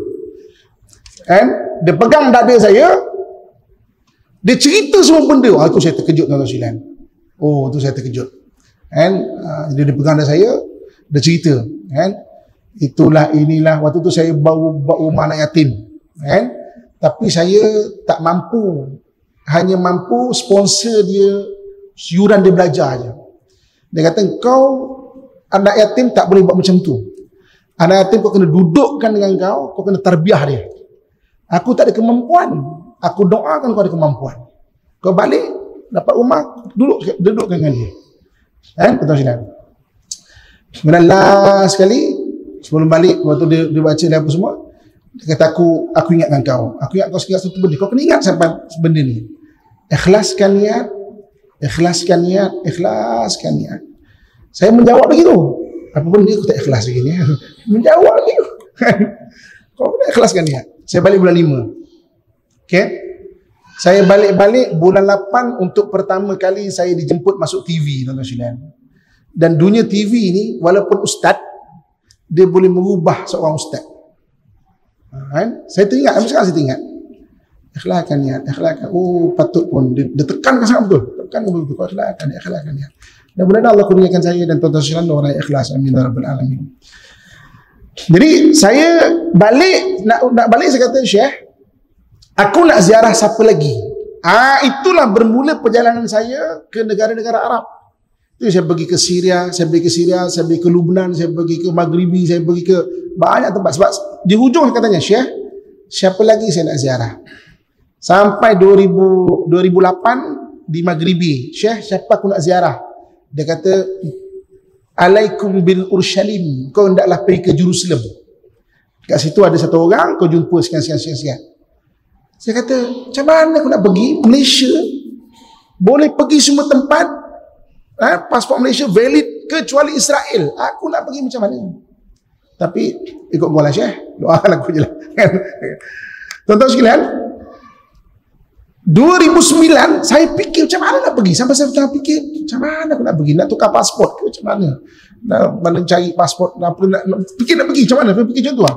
Dia pegang dada saya, dia cerita semua benda. Tu saya terkejut, tuan-tuan sekalian. Tu saya terkejut. kan. Dia pegang dah saya, dia cerita, kan. Itulah inilah, waktu tu saya bau anak yatim, kan. Tapi saya tak mampu, hanya mampu sponsor dia, yuran dia belajar je. Dia kata, kau anak yatim tak boleh buat macam tu. Anak yatim kau kena dudukkan dengan kau kena tarbiyah dia. Aku tak ada kemampuan, aku doakan kau ada kemampuan. Kau balik, dapat rumah, dudukkan dengan dia. Kan, betul silap. Kemudian last sekali, sebelum balik, waktu dia baca dia apa semua, dia kata, aku ingatkan kau. Aku ingat kau satu benda. Kau kena ingat sampai benda ni. Ikhlaskan niat, ikhlaskan niat, ikhlaskan niat. Saya menjawab begitu. Apa benda aku tak ikhlas lagi ni? Menjawab lagi. Kau kena ikhlaskan niat. Saya balik bulan 5. Okay. Saya balik bulan 8 untuk pertama kali saya dijemput masuk TV, tuan-tuan sekalian. Dan dunia TV ni, walaupun ustaz, dia boleh merubah seorang ustaz. Kan? Saya teringat, sampai sekarang saya teringat. Ikhlaskan niat, ikhlaskan. Oh, patut pun. Dia tekankan sangat betul. Tekankan betul. Kau ikhlaskan niat. Dan mudah-mudahan Allah kurniakan saya dan tuan-tuan sekalian orang yang ikhlas. Amin ya rabbal alamin. Jadi saya balik, nak balik saya kata, Syekh, aku nak ziarah siapa lagi? Itulah bermula perjalanan saya ke negara-negara Arab. Itu saya pergi ke Syria, saya pergi ke Lubnan, saya pergi ke Maghribi, saya pergi ke banyak tempat. Sebab di hujung katanya, Syekh, siapa lagi saya nak ziarah? Sampai 2008 di Maghribi, Syekh, siapa aku nak ziarah? Dia kata, alaikum bil Urshalim, kau hendaklah pergi ke Jerusalem. Kat situ ada satu orang, kau jumpa sekian. Saya kata, macam mana aku nak pergi? Malaysia boleh pergi semua tempat, pasport Malaysia valid kecuali Israel. Aku nak pergi macam mana? Tapi ikut bola Syekh, doakan aku je lah. Tuan-tuan sekalian, 2009 saya fikir macam mana nak pergi. Sampai saya tengah fikir macam mana aku nak pergi, nak tukar pasport ke macam mana, nak cari pasport, nak fikir nak pergi macam mana, fikir macam tu lah.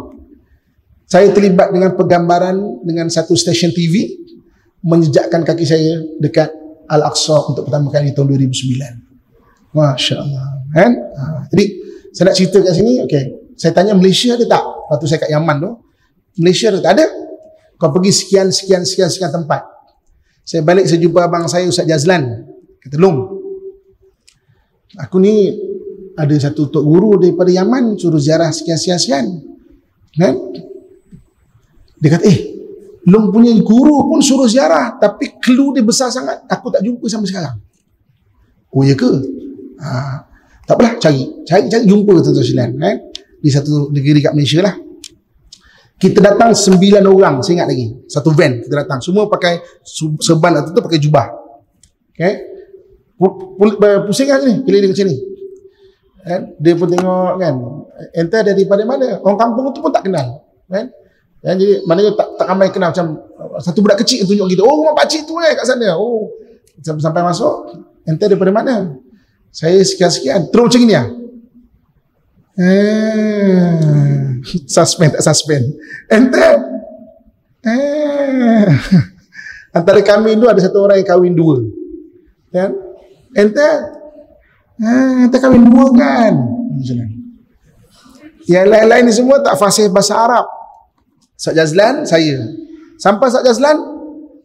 Saya terlibat dengan penggambaran dengan satu stesen TV, menjejakkan kaki saya dekat Al-Aqsa untuk pertama kali tahun 2009. Masya Allah, kan? Jadi saya nak cerita kat sini. Okay, saya tanya Malaysia ada tak? Waktu saya kat Yaman tu, Malaysia ada tak? Ada. Kau pergi sekian tempat. Saya balik, saya jumpa abang saya Ustaz Jazlan. Kata, Long, aku ni ada satu tok guru daripada Yaman suruh ziarah sekian. Kan? Dia kata, Long punya guru pun suruh ziarah, tapi clue dia besar sangat, aku tak jumpa sampai sekarang. Oh ya ke? Tak apalah, cari jumpa tuan-tuan sekalian, kan? Di satu negeri kat Malaysia lah. Kita datang 9 orang, saya ingat lagi. Satu van kita datang, semua pakai serban atau tu pakai jubah. Okay? Pusing kan ni, pilih dia macam ni. Dia pun tengok kan, entah daripada mana. Orang kampung tu pun tak kenal, kan? Jadi maknanya tak ramai kenal. Macam satu budak kecil yang tunjuk kita, oh rumah pakcik tu kat sana. Oh, sampai masuk, entah daripada mana. Saya sekian-sekian, terus macam ni lah. Suspend. Entah. Antara kami tu ada satu orang yang kahwin 2. Kan? Entah kahwin 2 kan. Yang lain-lain ni semua tak fasih bahasa Arab. Ustaz Jazlan, saya. Sampai Ustaz Jazlan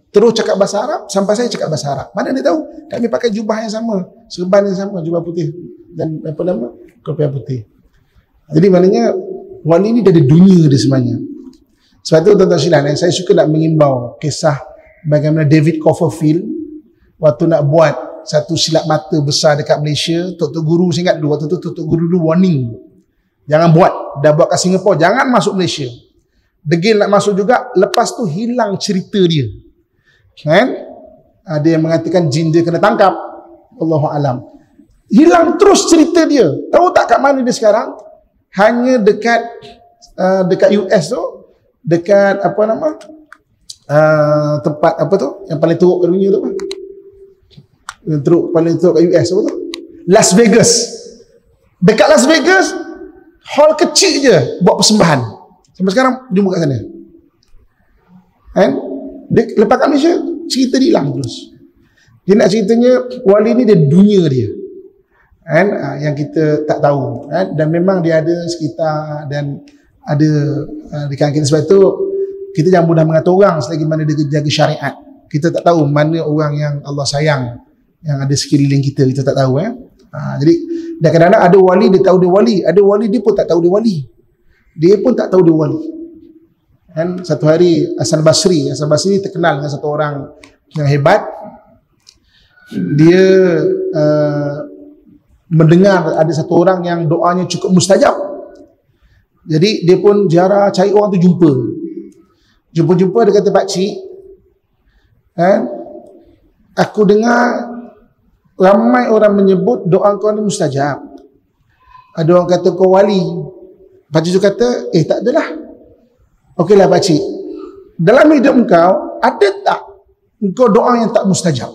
terus cakap bahasa Arab, sampai saya cakap bahasa Arab. Mana dia tahu? Kami pakai jubah yang sama, serban yang sama, jubah putih dan apa nama? Kopiah putih. Jadi maknanya wali ni dari dunia dia sebenarnya. Sebab itu tuan-tuan sekalian, saya suka nak mengimbau kisah bagaimana David Copperfield waktu nak buat satu silap mata besar dekat Malaysia. Tok guru, saya ingat dulu waktu tu tok guru dulu warning, jangan buat. Dah buat kat Singapura, jangan masuk Malaysia. Degil nak masuk juga, lepas tu hilang cerita dia, kan? Ada yang mengatakan jin dia kena tangkap, Allahu alam. Hilang terus cerita dia. Tahu tak kat mana dia sekarang? Hanya dekat US tu, dekat apa nama, tempat apa tu yang paling teruk kat dunia tu apa? Paling teruk kat US apa tu? Las Vegas. Dekat Las Vegas, hall kecil je buat persembahan. Sampai sekarang jumpa kat sana. Kan? Lepas kat Malaysia, cerita dia hilang terus. Dia nak ceritanya wali ni dia dunia dia. kan, yang kita tak tahu, kan? Dan memang dia ada sekitar dan ada di kalangan kita. Sebab itu kita jangan mudah mengata orang selagi mana dia jaga syariat. Kita tak tahu mana orang yang Allah sayang, yang ada sekeliling kita, kita tak tahu. Jadi dan kadang-kadang ada wali dia tahu dia wali, ada wali dia pun tak tahu dia wali, dia pun tak tahu dia wali. Kan satu hari Hasan Basri ni terkenal dengan satu orang yang hebat. Dia mendengar ada satu orang yang doanya cukup mustajab. Jadi dia pun ziarah cari orang tu, jumpa dia kata, "Pakcik, kan, aku dengar ramai orang menyebut doa kau ni mustajab. Ada orang kata kau wali." Pakcik tu kata, tak adalah. Okeylah pakcik, dalam hidup engkau ada tak engkau doa yang tak mustajab?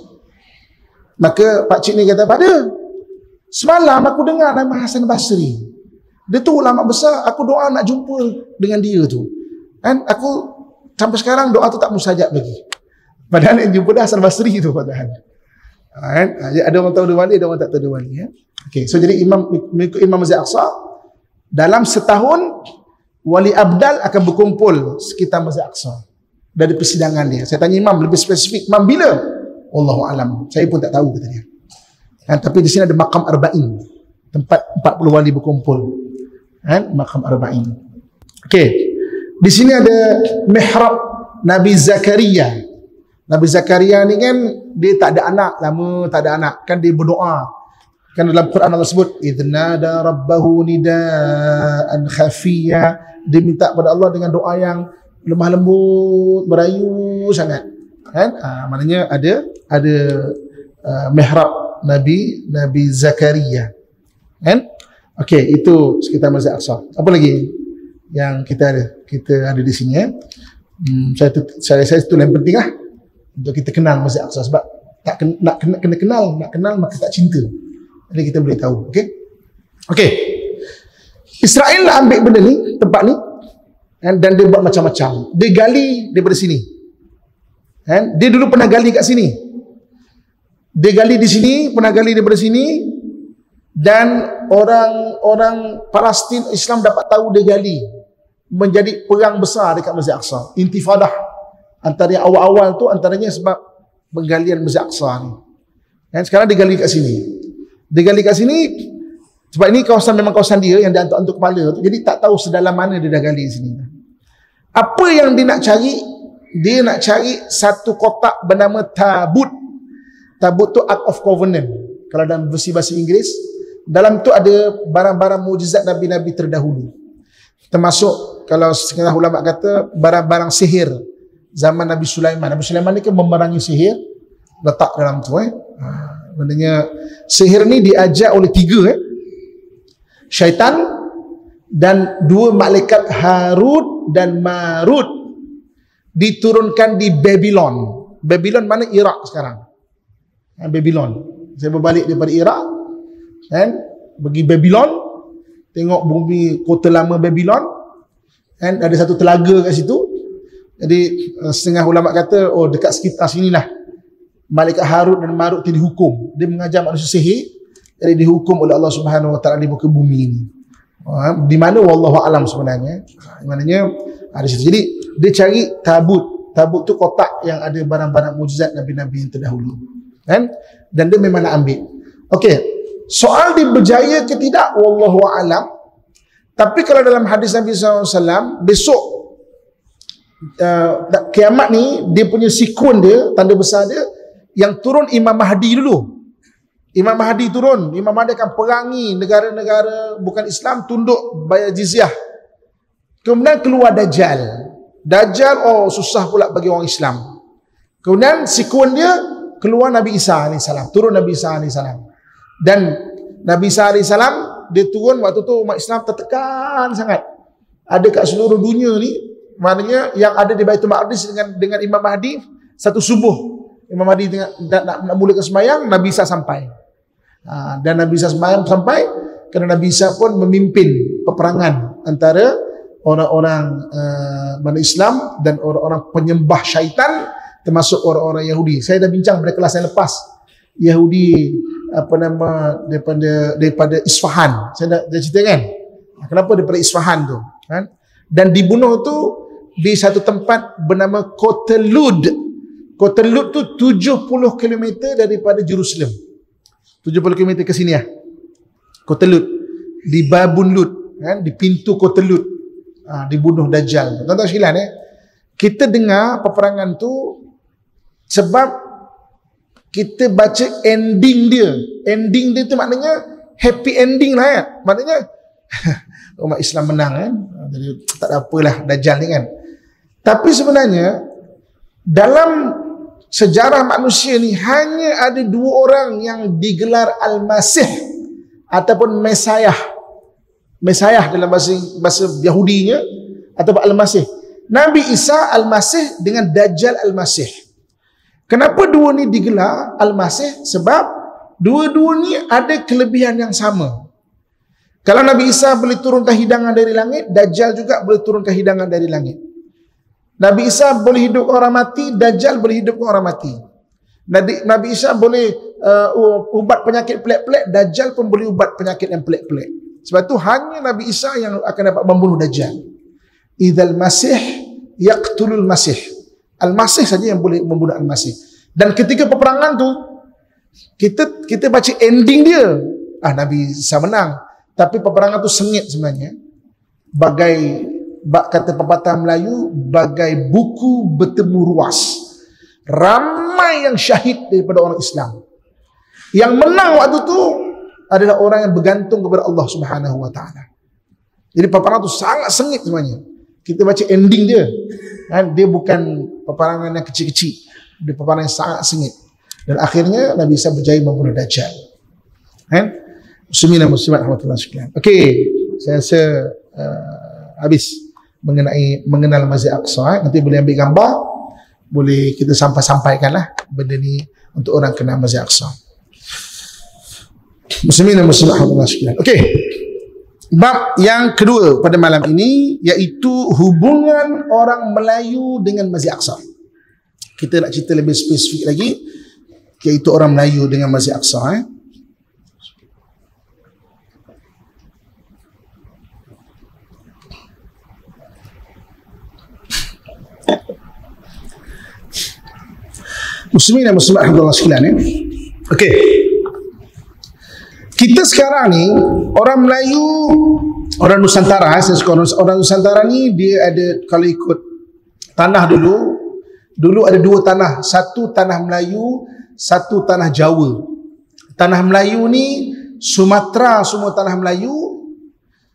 Maka pakcik ni kata, "Pada semalam aku dengar nama Hasan Basri. Dia tu ulama besar, aku doa nak jumpa dengan dia tu. Kan aku sampai sekarang doa tu tak mustajab lagi." Padahal yang jumpa dah Hasan Basri tu padahal. Kan? Ada orang tahu dia wali, ada orang tak tahu dia wali. Okey, so jadi mengikut Imam Masjid Aqsa, dalam setahun wali abdal akan berkumpul sekitar Masjid Aqsa dari persidangan dia. Saya tanya imam lebih spesifik, "Imam bila?" "Wallahu alam, saya pun tak tahu," kata dia. Tapi di sini ada makam arba'in, tempat 40 wali berkumpul. Makam arba'in. Okey. Di sini ada mihrab Nabi Zakaria. Nabi Zakaria ni kan dia tak ada anak, lama tak ada anak, kan dia berdoa. Kan dalam Quran Allah sebut idnada rabbahu nidaan khafiyya, dia minta pada Allah dengan doa yang lemah lembut, merayu sangat. Kan? Maknanya ada mihrab Nabi Zakaria. Kan? Okey, itu sekitar Masjid Aqsa. Apa lagi yang kita ada di sini? Saya itu yang penting lah untuk kita kenal Masjid Aqsa, sebab nak kenal maka tak cinta. Jadi kita boleh tahu. Okey. Israel lah ambil benda ni, tempat ni, dan dia buat macam-macam. Dia gali daripada sini. Dia dulu pernah gali kat sini. Dia gali di sini, pernah gali daripada sini, dan orang Palestin Islam dapat tahu dia gali. Menjadi perang besar dekat Masjid Aqsa. Intifadah. Antara yang awal-awal tu antaranya sebab penggalian Masjid Aqsa ni. Sekarang dia gali kat sini. Dia gali kat sini sebab ini kawasan memang kawasan dia yang dia antuk kepala tu. Jadi tak tahu sedalam mana dia dah gali sini. Apa yang dia nak cari? Dia nak cari satu kotak bernama tabut. Tabut tu Ark of Covenant. Kalau dalam versi bahasa Inggeris, dalam tu ada barang-barang mukjizat nabi-nabi terdahulu. Termasuk kalau setengah ulama kata barang-barang sihir zaman Nabi Sulaiman. Nabi Sulaiman ni kan memerangi sihir, letak dalam tu. Maknanya sihir ni diajar oleh 3 syaitan dan 2 malaikat Harut dan Marut, diturunkan di Babylon. Babylon mana? Iraq sekarang. Babylon. Saya berbalik daripada Iraq, pergi Babylon, tengok bumi kota lama Babylon, ada satu telaga kat situ. Jadi setengah ulama kata, dekat sekitar sinilah malaikat Harut dan Marut itu dihukum. Dia mengajar manusia sihir, jadi dihukum oleh Allah Subhanahu Wa Taala di muka bumi ini. Di mana wallahu alam sebenarnya. Maknanya ada situ. Jadi dia cari tabut. Tabut tu kotak yang ada barang-barang mukjizat nabi-nabi yang terdahulu. Dan dia memang nak ambil. Okey. Soal dia berjaya ke tidak, wallahu alam. Tapi kalau dalam hadis Nabi SAW, besok kiamat ni, dia punya sikun dia, tanda besar dia, yang turun Imam Mahdi dulu. Imam Mahdi turun. Imam Mahdi akan perangi negara-negara bukan Islam, tunduk bayar jizyah. Kemudian keluar Dajjal. Dajjal, susah pula bagi orang Islam. Kemudian sikun dia, keluar Nabi Isa AS. Turun Nabi Isa AS. Dan Nabi Isa AS, dia turun waktu tu umat Islam tertekan sangat. Ada kat seluruh dunia ni, maknanya yang ada di Baitul Maqdis dengan Imam Mahdi, satu subuh Imam Mahdi nak mulakan sembahyang, Nabi Isa sampai. Dan Nabi Isa sembahyang sampai kerana Nabi Isa pun memimpin peperangan antara orang-orang Islam dan orang-orang penyembah syaitan, termasuk orang-orang Yahudi. Saya dah bincang pada kelas yang lepas. Yahudi apa nama, daripada Isfahan. Saya dah cerita kan, kenapa daripada Isfahan tu kan? Dan dibunuh tu di satu tempat bernama Kota Lud. Kota Lud tu 70 km daripada Jerusalem. 70 km ke sini lah. Kota Lud, di Babun Lud kan, di pintu Kota Lud. Dibunuh Dajjal. Tuan-tuan sekalian, kita dengar peperangan tu sebab kita baca ending dia. Ending dia tu maknanya happy ending lah ya. Maknanya umat Islam menang kan. Jadi tak ada apalah Dajjal ni kan. Tapi sebenarnya dalam sejarah manusia ni hanya ada dua orang yang digelar Al-Masih ataupun Mesiah. Mesiah dalam bahasa Yahudinya ataupun Al-Masih. Nabi Isa Al-Masih dengan Dajjal Al-Masih. Kenapa dua ni digelar Al-Masih? Sebab dua-dua ni ada kelebihan yang sama. Kalau Nabi Isa boleh turunkan hidangan dari langit, Dajjal juga boleh turunkan hidangan dari langit. Nabi Isa boleh hidupkan orang mati, Dajjal boleh hidupkan orang mati. Nabi Isa boleh ubat penyakit pelik-pelik, Dajjal pun boleh ubat penyakit yang pelik-pelik. Sebab tu hanya Nabi Isa yang akan dapat membunuh Dajjal. Idzal Masih yaqtulul Masih. Al-Masih saja yang boleh membunuh Al-Masih. Dan ketika peperangan tu kita baca ending dia. Nabi Isa menang. Tapi peperangan tu sengit sebenarnya. Kata pepatah Melayu, bagai buku bertemu ruas. Ramai yang syahid daripada orang Islam. Yang menang waktu tu adalah orang yang bergantung kepada Allah Subhanahu Wa Taala. Jadi peperangan tu sangat sengit sebenarnya. Kita baca ending dia, kan? Dia bukan peperangan yang kecil-kecil. Dia peperangan yang sangat sengit. Dan akhirnya Nabi Isa berjaya membunuh Dajjal. Kan? Muslimin dan muslimat rahmatullah sekalian. Okey, saya rasa habis mengenal Masjid Aqsa. Nanti boleh ambil gambar, boleh kita sampaikanlah benda ni untuk orang kenal Masjid Aqsa. Muslimin dan muslimat rahmatullah sekalian. Okey, bab yang kedua pada malam ini iaitu hubungan orang Melayu dengan Masjid Aqsa. Kita nak cerita lebih spesifik lagi, iaitu orang Melayu dengan Masjid Aqsa. Muslimin dan muslimat rahmatullah sekalian. Okey. Kita sekarang ni orang Melayu, orang Nusantara, orang Nusantara ni dia ada, kalau ikut tanah dulu ada dua tanah, satu tanah Melayu, satu tanah Jawa. Tanah Melayu ni Sumatera semua tanah Melayu,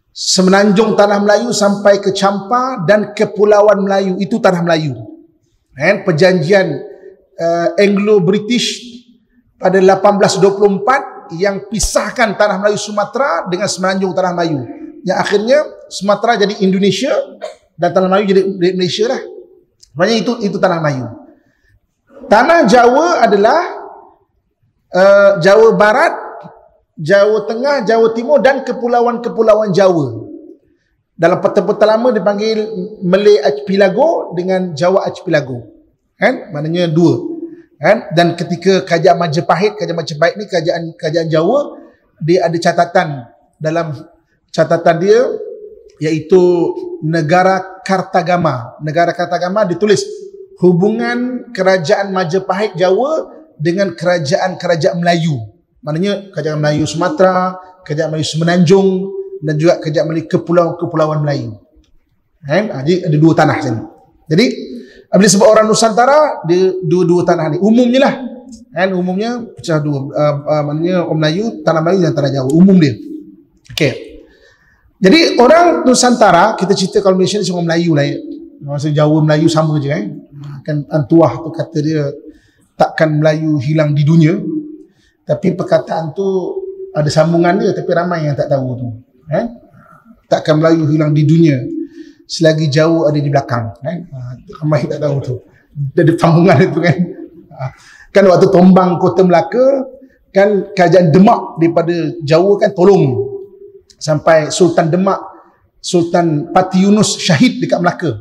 semenanjung tanah Melayu sampai ke Champa dan Kepulauan Melayu itu tanah Melayu. Perjanjian Anglo-British pada 1824 yang pisahkan tanah Melayu Sumatera dengan semenanjung tanah Melayu, yang akhirnya Sumatera jadi Indonesia dan tanah Melayu jadi Malaysia lah. Maknanya itu tanah Melayu. Tanah Jawa adalah Jawa Barat, Jawa Tengah, Jawa Timur dan kepulauan-kepulauan Jawa. Dalam peta-peta lama dipanggil Malay Archipelago dengan Jawa Archipelago. Kan? Maknanya dua. Kan? Dan ketika kerajaan Majapahit ni kerajaan Jawa, dia ada catatan, dalam catatan dia iaitu Negara Kartagama. Negara Kartagama ditulis hubungan kerajaan Majapahit Jawa dengan kerajaan Melayu. Maknanya kerajaan Melayu Sumatera, kerajaan Melayu Semenanjung dan juga kerajaan Melayu kepulauan Melayu. Jadi ada dua tanah sini. Jadi bila sebab orang Nusantara, dia dua tanah ni umumnya lah. Umumnya pecah dua. Maknanya orang Melayu, tanah Melayu dan tanah Jawa. Umum dia. Okey. Jadi orang Nusantara, kita cerita kalau Malaysia ni semua Melayu lah ya. Masa Jawa Melayu sama je Kan Antuah tu kata dia takkan Melayu hilang di dunia. Tapi perkataan tu ada sambungan dia, tapi ramai yang tak tahu tu. Takkan Melayu hilang di dunia selagi Jawa ada di belakang. Ramai tak tahu tu. Ada sambungan itu kan. Kan waktu tombang Kota Melaka, kan kerajaan Demak daripada Jawa kan tolong sampai Sultan Demak, Sultan Pati Yunus syahid dekat Melaka.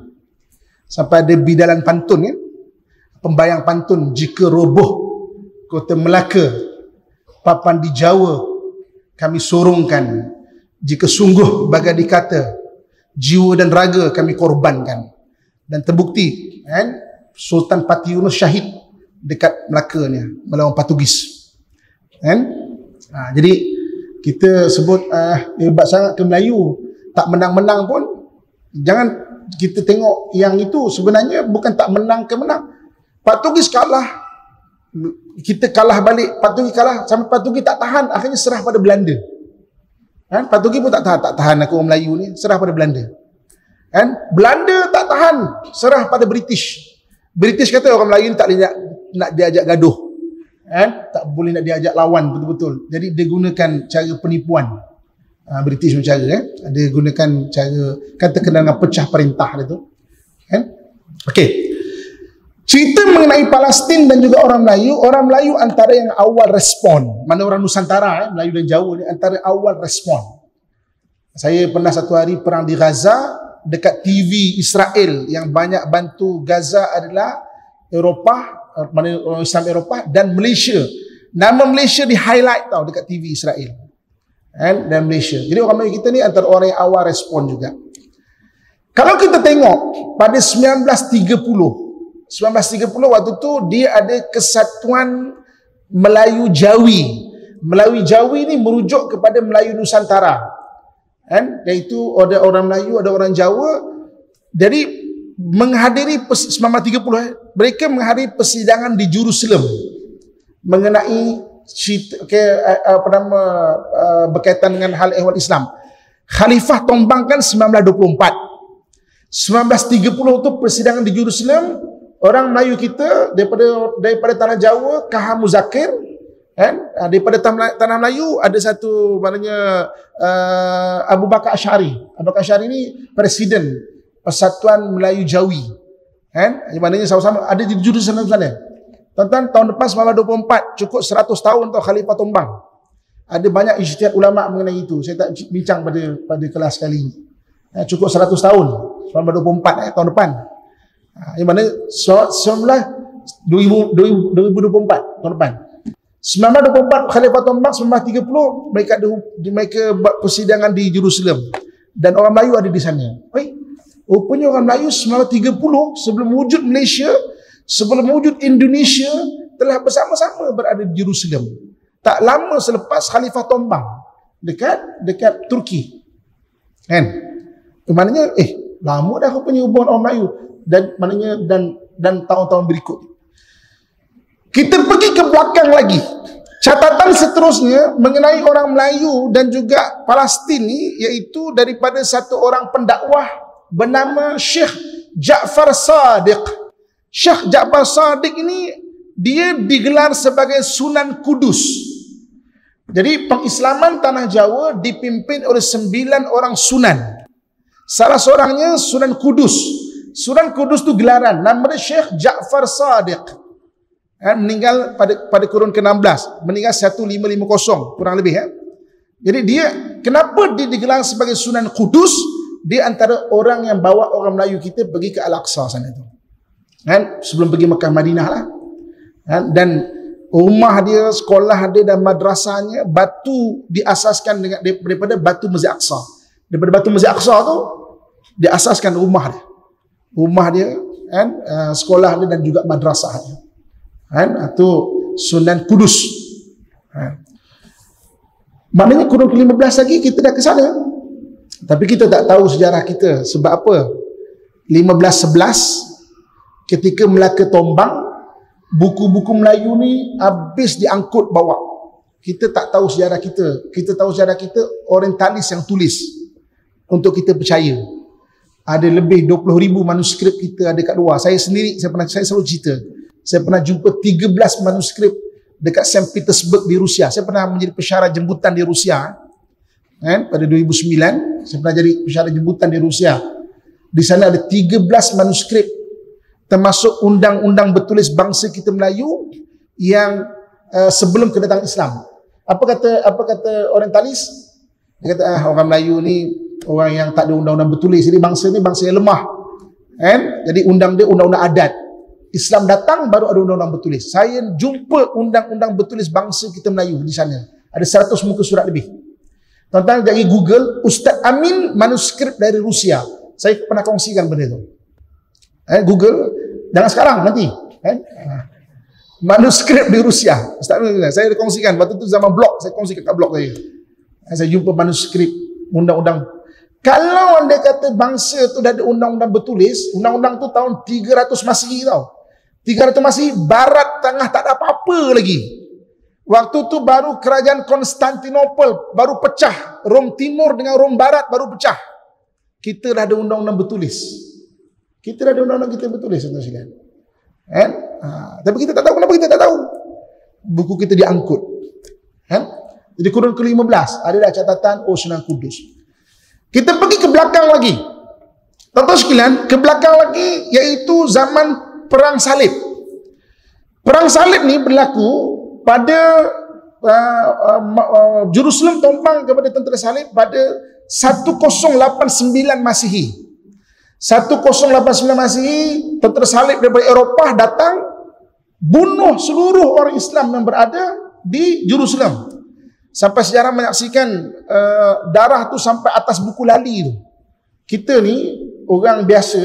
Sampai ada bidalan pantun kan, pembayang pantun, jika roboh Kota Melaka, papan di Jawa kami sorongkan, jika sungguh bagai dikata jiwa dan raga kami korbankan. Dan terbukti kan, Sultan Pati Yunus syahid dekat Melaka ni melawan Portugis kan. Jadi kita sebut hebat sangat ke Melayu, tak menang-menang pun jangan kita tengok yang itu sebenarnya bukan tak menang ke menang. Portugis kalah, kita kalah balik, Portugis kalah, sampai Portugis tak tahan, akhirnya serah pada Belanda kan. Portugis pun tak tahan aku orang Melayu ni, serah pada Belanda kan. Belanda tak tahan, serah pada British. British kata orang Melayu ni tak boleh nak diajak gaduh kan, tak boleh nak diajak lawan betul-betul. Jadi dia gunakan cara penipuan. British punya cara dia gunakan cara kan terkenal dengan pecah perintah dia tu kan. Okey, cerita mengenai Palestin dan juga orang Melayu antara yang awal respon. Mana orang Nusantara Melayu dan Jawa ni antara awal respon. Saya pernah satu hari perang di Gaza, dekat TV Israel yang banyak bantu Gaza adalah Eropah, mana orang Islam Eropah dan Malaysia. Nama Malaysia di highlight tau dekat TV Israel dan Malaysia. Jadi orang Melayu kita ni antara orang yang awal respon juga. Kalau kita tengok pada 1930 waktu tu dia ada Kesatuan Melayu Jawi. Melayu Jawi ni merujuk kepada Melayu Nusantara kan, iaitu ada orang Melayu, ada orang Jawa. Jadi menghadiri 1930 mereka menghadiri persidangan di Jerusalem mengenai berkaitan dengan hal ehwal Islam. Khalifah tombangkan 1924. 1930 tu persidangan di Jerusalem. Orang Melayu kita daripada tanah Jawa, Kaha Muzakir kan, daripada tanah Melayu ada satu maknanya Abu Bakar Asy'ari. Abu Bakar Asy'ari ni presiden Persatuan Melayu Jawi kan, maknanya sama-sama ada di Jerusalem sana. Tuan-tuan, tahun depan 1924 cukup 100 tahun tau Khalifah tumbang. Ada banyak ijtihad ulama mengenai itu. Saya tak bincang pada kelas kali ini. Cukup 100 tahun 1924 tahun depan. Yang mana 2024 tahun depan. 1924 Khalifah tumbang, 1930 mereka buat persidangan di Jerusalem dan orang Melayu ada di sana. Rupanya orang Melayu 1930 sebelum wujud Malaysia, sebelum wujud Indonesia telah bersama-sama berada di Jerusalem. Tak lama selepas Khalifah tumbang dekat Turki. Kan? Maknanya lama dah rupanya hubungan orang Melayu dan maknanya dan tahun-tahun berikut. Kita pergi ke belakang lagi. Catatan seterusnya mengenai orang Melayu dan juga Palestin ni iaitu daripada satu orang pendakwah bernama Syekh Ja'far Sadiq. Syekh Ja'far Sadiq ini dia digelar sebagai Sunan Kudus. Jadi pengislaman tanah Jawa dipimpin oleh 9 orang sunan. Salah seorangnya Sunan Kudus. Sunan Kudus tu gelaran, nama dia Syekh Ja'far Sadiq. Meninggal pada kurun ke-16, meninggal 1550 kurang lebih Jadi dia kenapa dia digelar sebagai Sunan Kudus? Dia antara orang yang bawa orang Melayu kita pergi ke Al-Aqsa sana tu. Kan? Sebelum pergi Mekah Madinah lah. Kan? Dan rumah dia, sekolah dia dan madrasahnya batu diasaskan daripada batu Masjid Aqsa. Daripada batu Masjid Aqsa tu diasaskan rumah dia. Rumah dia kan, sekolah dia dan juga madrasah dia. Kan? Itu Sunan Kudus. Kan? Maknanya kurun ke-15 lagi kita dah ke sana. Tapi kita tak tahu sejarah kita. Sebab apa? 1511 ketika Melaka tombang, buku-buku Melayu ni habis diangkut bawa. Kita tak tahu sejarah kita. Kita tahu sejarah kita orientalis yang tulis untuk kita percaya. Ada lebih 20,000 manuskrip kita ada kat luar. Saya sendiri, saya selalu cerita. Saya pernah jumpa 13 manuskrip dekat Saint Petersburg di Rusia. Saya pernah menjadi pensyarah jemputan di Rusia. Kan? Pada 2009, saya pernah jadi pensyarah jemputan di Rusia. Di sana ada 13 manuskrip termasuk undang-undang bertulis bangsa kita Melayu yang sebelum kedatangan Islam. Apa kata orientalis? Dia kata orang Melayu ni orang yang tak ada undang-undang bertulis. Jadi bangsa ni bangsa yang lemah. Kan? Jadi undang dia undang-undang adat. Islam datang baru ada undang-undang bertulis. Saya jumpa undang-undang bertulis bangsa kita Melayu di sana. Ada 100 muka surat lebih. Tuan-tuan dari Google, Ustaz Amin manuskrip dari Rusia. Saya pernah kongsikan benda itu. Google, jangan sekarang, nanti. Manuskrip di Rusia. Ustaz Amin, saya kongsikan. Waktu itu zaman blog, saya kongsikan kat blog saya. Saya jumpa manuskrip undang-undang. Kalau anda kata bangsa tu dah ada undang-undang bertulis, undang-undang tu tahun 300 Masihi tau. 300 Masihi, Barat Tengah tak ada apa-apa lagi. Waktu tu baru kerajaan Konstantinopel baru pecah. Rom Timur dengan Rom Barat baru pecah. Kita dah ada undang-undang bertulis. Kita dah ada undang-undang kita bertulis, tuan-tuan. Tapi kita tak tahu. Kenapa kita tak tahu? Buku kita diangkut. Jadi kurun ke-15 ada dah catatan Sunan Kudus. Kita pergi ke belakang lagi. Tuan-tuan sekalian, ke belakang lagi iaitu zaman Perang Salib. Perang Salib ni berlaku pada Jerusalem tumpang kepada tentera Salib pada 1089 Masihi. 1089 Masihi, tentera Salib daripada Eropah datang bunuh seluruh orang Islam yang berada di Jerusalem. Sampai sejarah menyaksikan darah tu sampai atas buku lali tu. Kita ni orang biasa,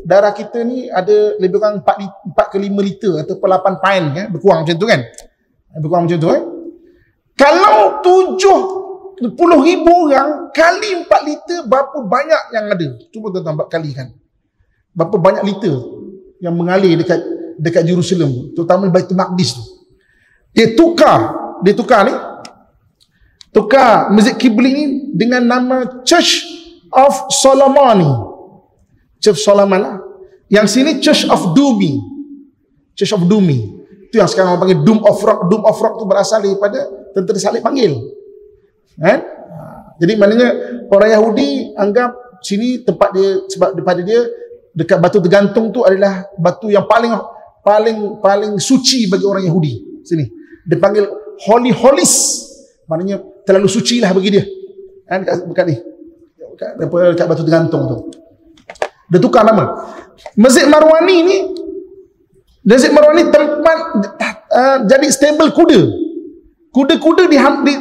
darah kita ni ada lebih kurang 4 ke 5 liter atau 8 pint kan, berkurang macam tu kan. Berkurang macam tu kan. Kalau 70,000 orang kali 4 liter, berapa banyak yang ada? Cuba tuan-tuan kalikan. Berapa banyak liter yang mengalir dekat Jerusalem, terutama Baitul Maqdis tu. Dia tukar ni. Tukar Masjid Qibli ni dengan nama Church of Solomon ni. Church Solomon lah. Yang sini Church of Dumi. Church of Dumi. Itu yang sekarang orang panggil Dome of Rock. Dome of Rock tu berasal daripada tentera Salib panggil. Jadi maknanya orang Yahudi anggap sini tempat dia, sebab daripada dia dekat batu tergantung tu adalah batu yang paling suci bagi orang Yahudi. Sini dia panggil Holy Holies. Maknanya terlalu suci lah bagi dia. Dekat ni. Dekat batu tergantung tu. Dia tukar nama. Masjid Marwani ni, Masjid Marwani tempat jadi stable kuda. Kuda-kuda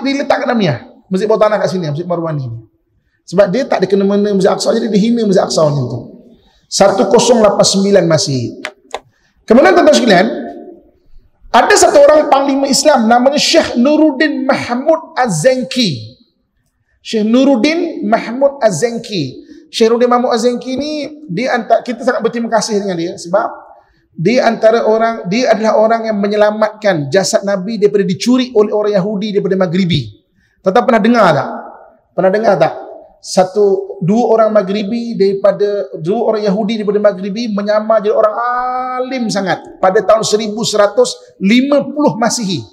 diletakkan namanya. Masjid bawah tanah kat sini, Masjid Marwani ni. Sebab dia tak ada kena-mena Masjid Aqsa, jadi dia hina Masjid Aqsa macam tu. 1089 Masihi. Kemudian tuan-tuan sekalian, ada satu orang panglima Islam namanya Syekh Nuruddin Mahmud Az-Zanki. Syekh Nuruddin Mahmud Az-Zanki. Syekh Nuruddin Mahmud Az-Zanki ni kita sangat berterima kasih dengan dia sebab dia adalah orang yang menyelamatkan jasad Nabi daripada dicuri oleh orang Yahudi daripada Maghribi. Tuan-tuan pernah dengar tak? Pernah dengar tak? Dua orang Yahudi daripada Maghribi menyamar jadi orang alim sangat pada tahun 1150 Masihi.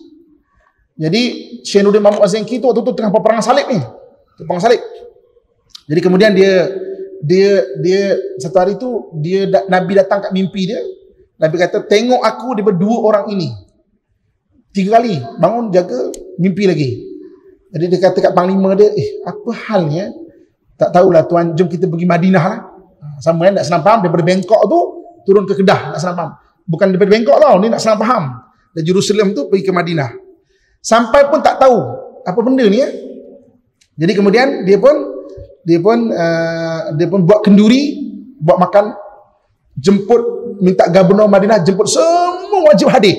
Jadi Syekh Nuruddin Mahmud Az-Zanki tu waktu tu tengah perang salib ni. Perang salib. Jadi kemudian dia satu hari tu Nabi datang kat mimpi dia. Nabi kata, "Tengok aku daripada dua orang ini." 3 kali bangun jaga, mimpi lagi. Jadi dia kata kat panglima dia, apa halnya? Tak tahulah tuan, jom kita pergi Madinah lah. Sama kan, nak senang faham, daripada Bangkok tu turun ke Kedah, nak senang faham. Bukan daripada Bangkok tau, ni nak senang faham. Dari Jerusalem tu pergi ke Madinah. Sampai pun tak tahu apa benda ni ya. Jadi kemudian dia pun buat kenduri, buat makan, jemput, minta gubernur Madinah jemput semua wajib hadir.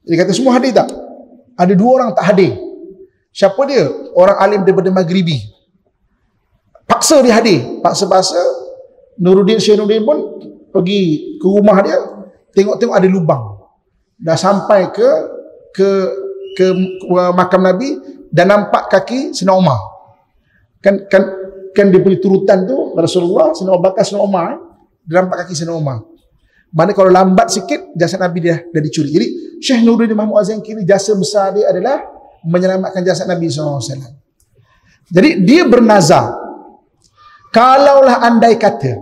Dia kata semua hadir tak? Ada 2 orang tak hadir. Siapa dia? Orang alim daripada Maghribi. Paksa dia hadir. Paksa-paksa Syekh Nuruddin pun pergi ke rumah dia, tengok-tengok ada lubang. Dah sampai ke makam Nabi dan nampak kaki Sayyidina Umar. Kan dia punya turutan tu Rasulullah, Sayyidina Abu Bakar, Sayyidina Umar. Dia nampak kaki Sayyidina Umar. Mana kalau lambat sikit jasad Nabi dia dah dicuri. Jadi Syekh Nuruddin Mahmud Az-Zanki ni jasa besar dia adalah menyelamatkan jasad Nabi SAW. Jadi dia bernazar, kalaulah andai kata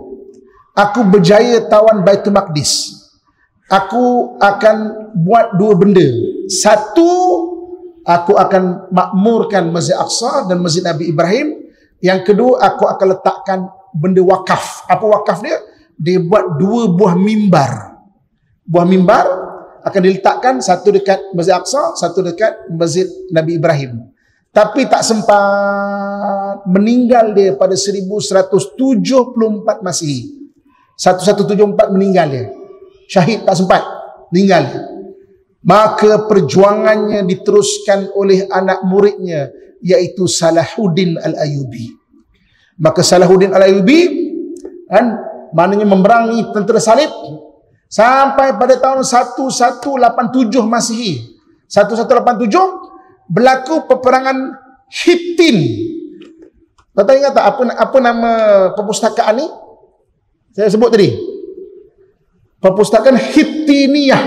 aku berjaya tawan Baitul Maqdis, aku akan buat 2 benda. Satu, aku akan makmurkan Masjid Aqsa dan Masjid Nabi Ibrahim. Yang kedua, aku akan letakkan benda wakaf. Apa wakaf dia? Dia buat 2 buah mimbar. buah mimbar akan diletakkan, satu dekat Masjid Aqsa, satu dekat Masjid Nabi Ibrahim. Tapi tak sempat, meninggal dia pada 1174 Masihi. 1174 meninggal dia. Syahid, tak sempat, meninggal dia. Maka perjuangannya diteruskan oleh anak muridnya, iaitu Salahuddin Al-Ayyubi. Maka Salahuddin Al-Ayyubi kan, maknanya memerangi tentera salib sampai pada tahun 1187 Masihi. 1187 berlaku peperangan Hittin. Tuan-tuan ingat tak apa nama perpustakaan ni? Saya sebut tadi. Perpustakaan Hittiniyah,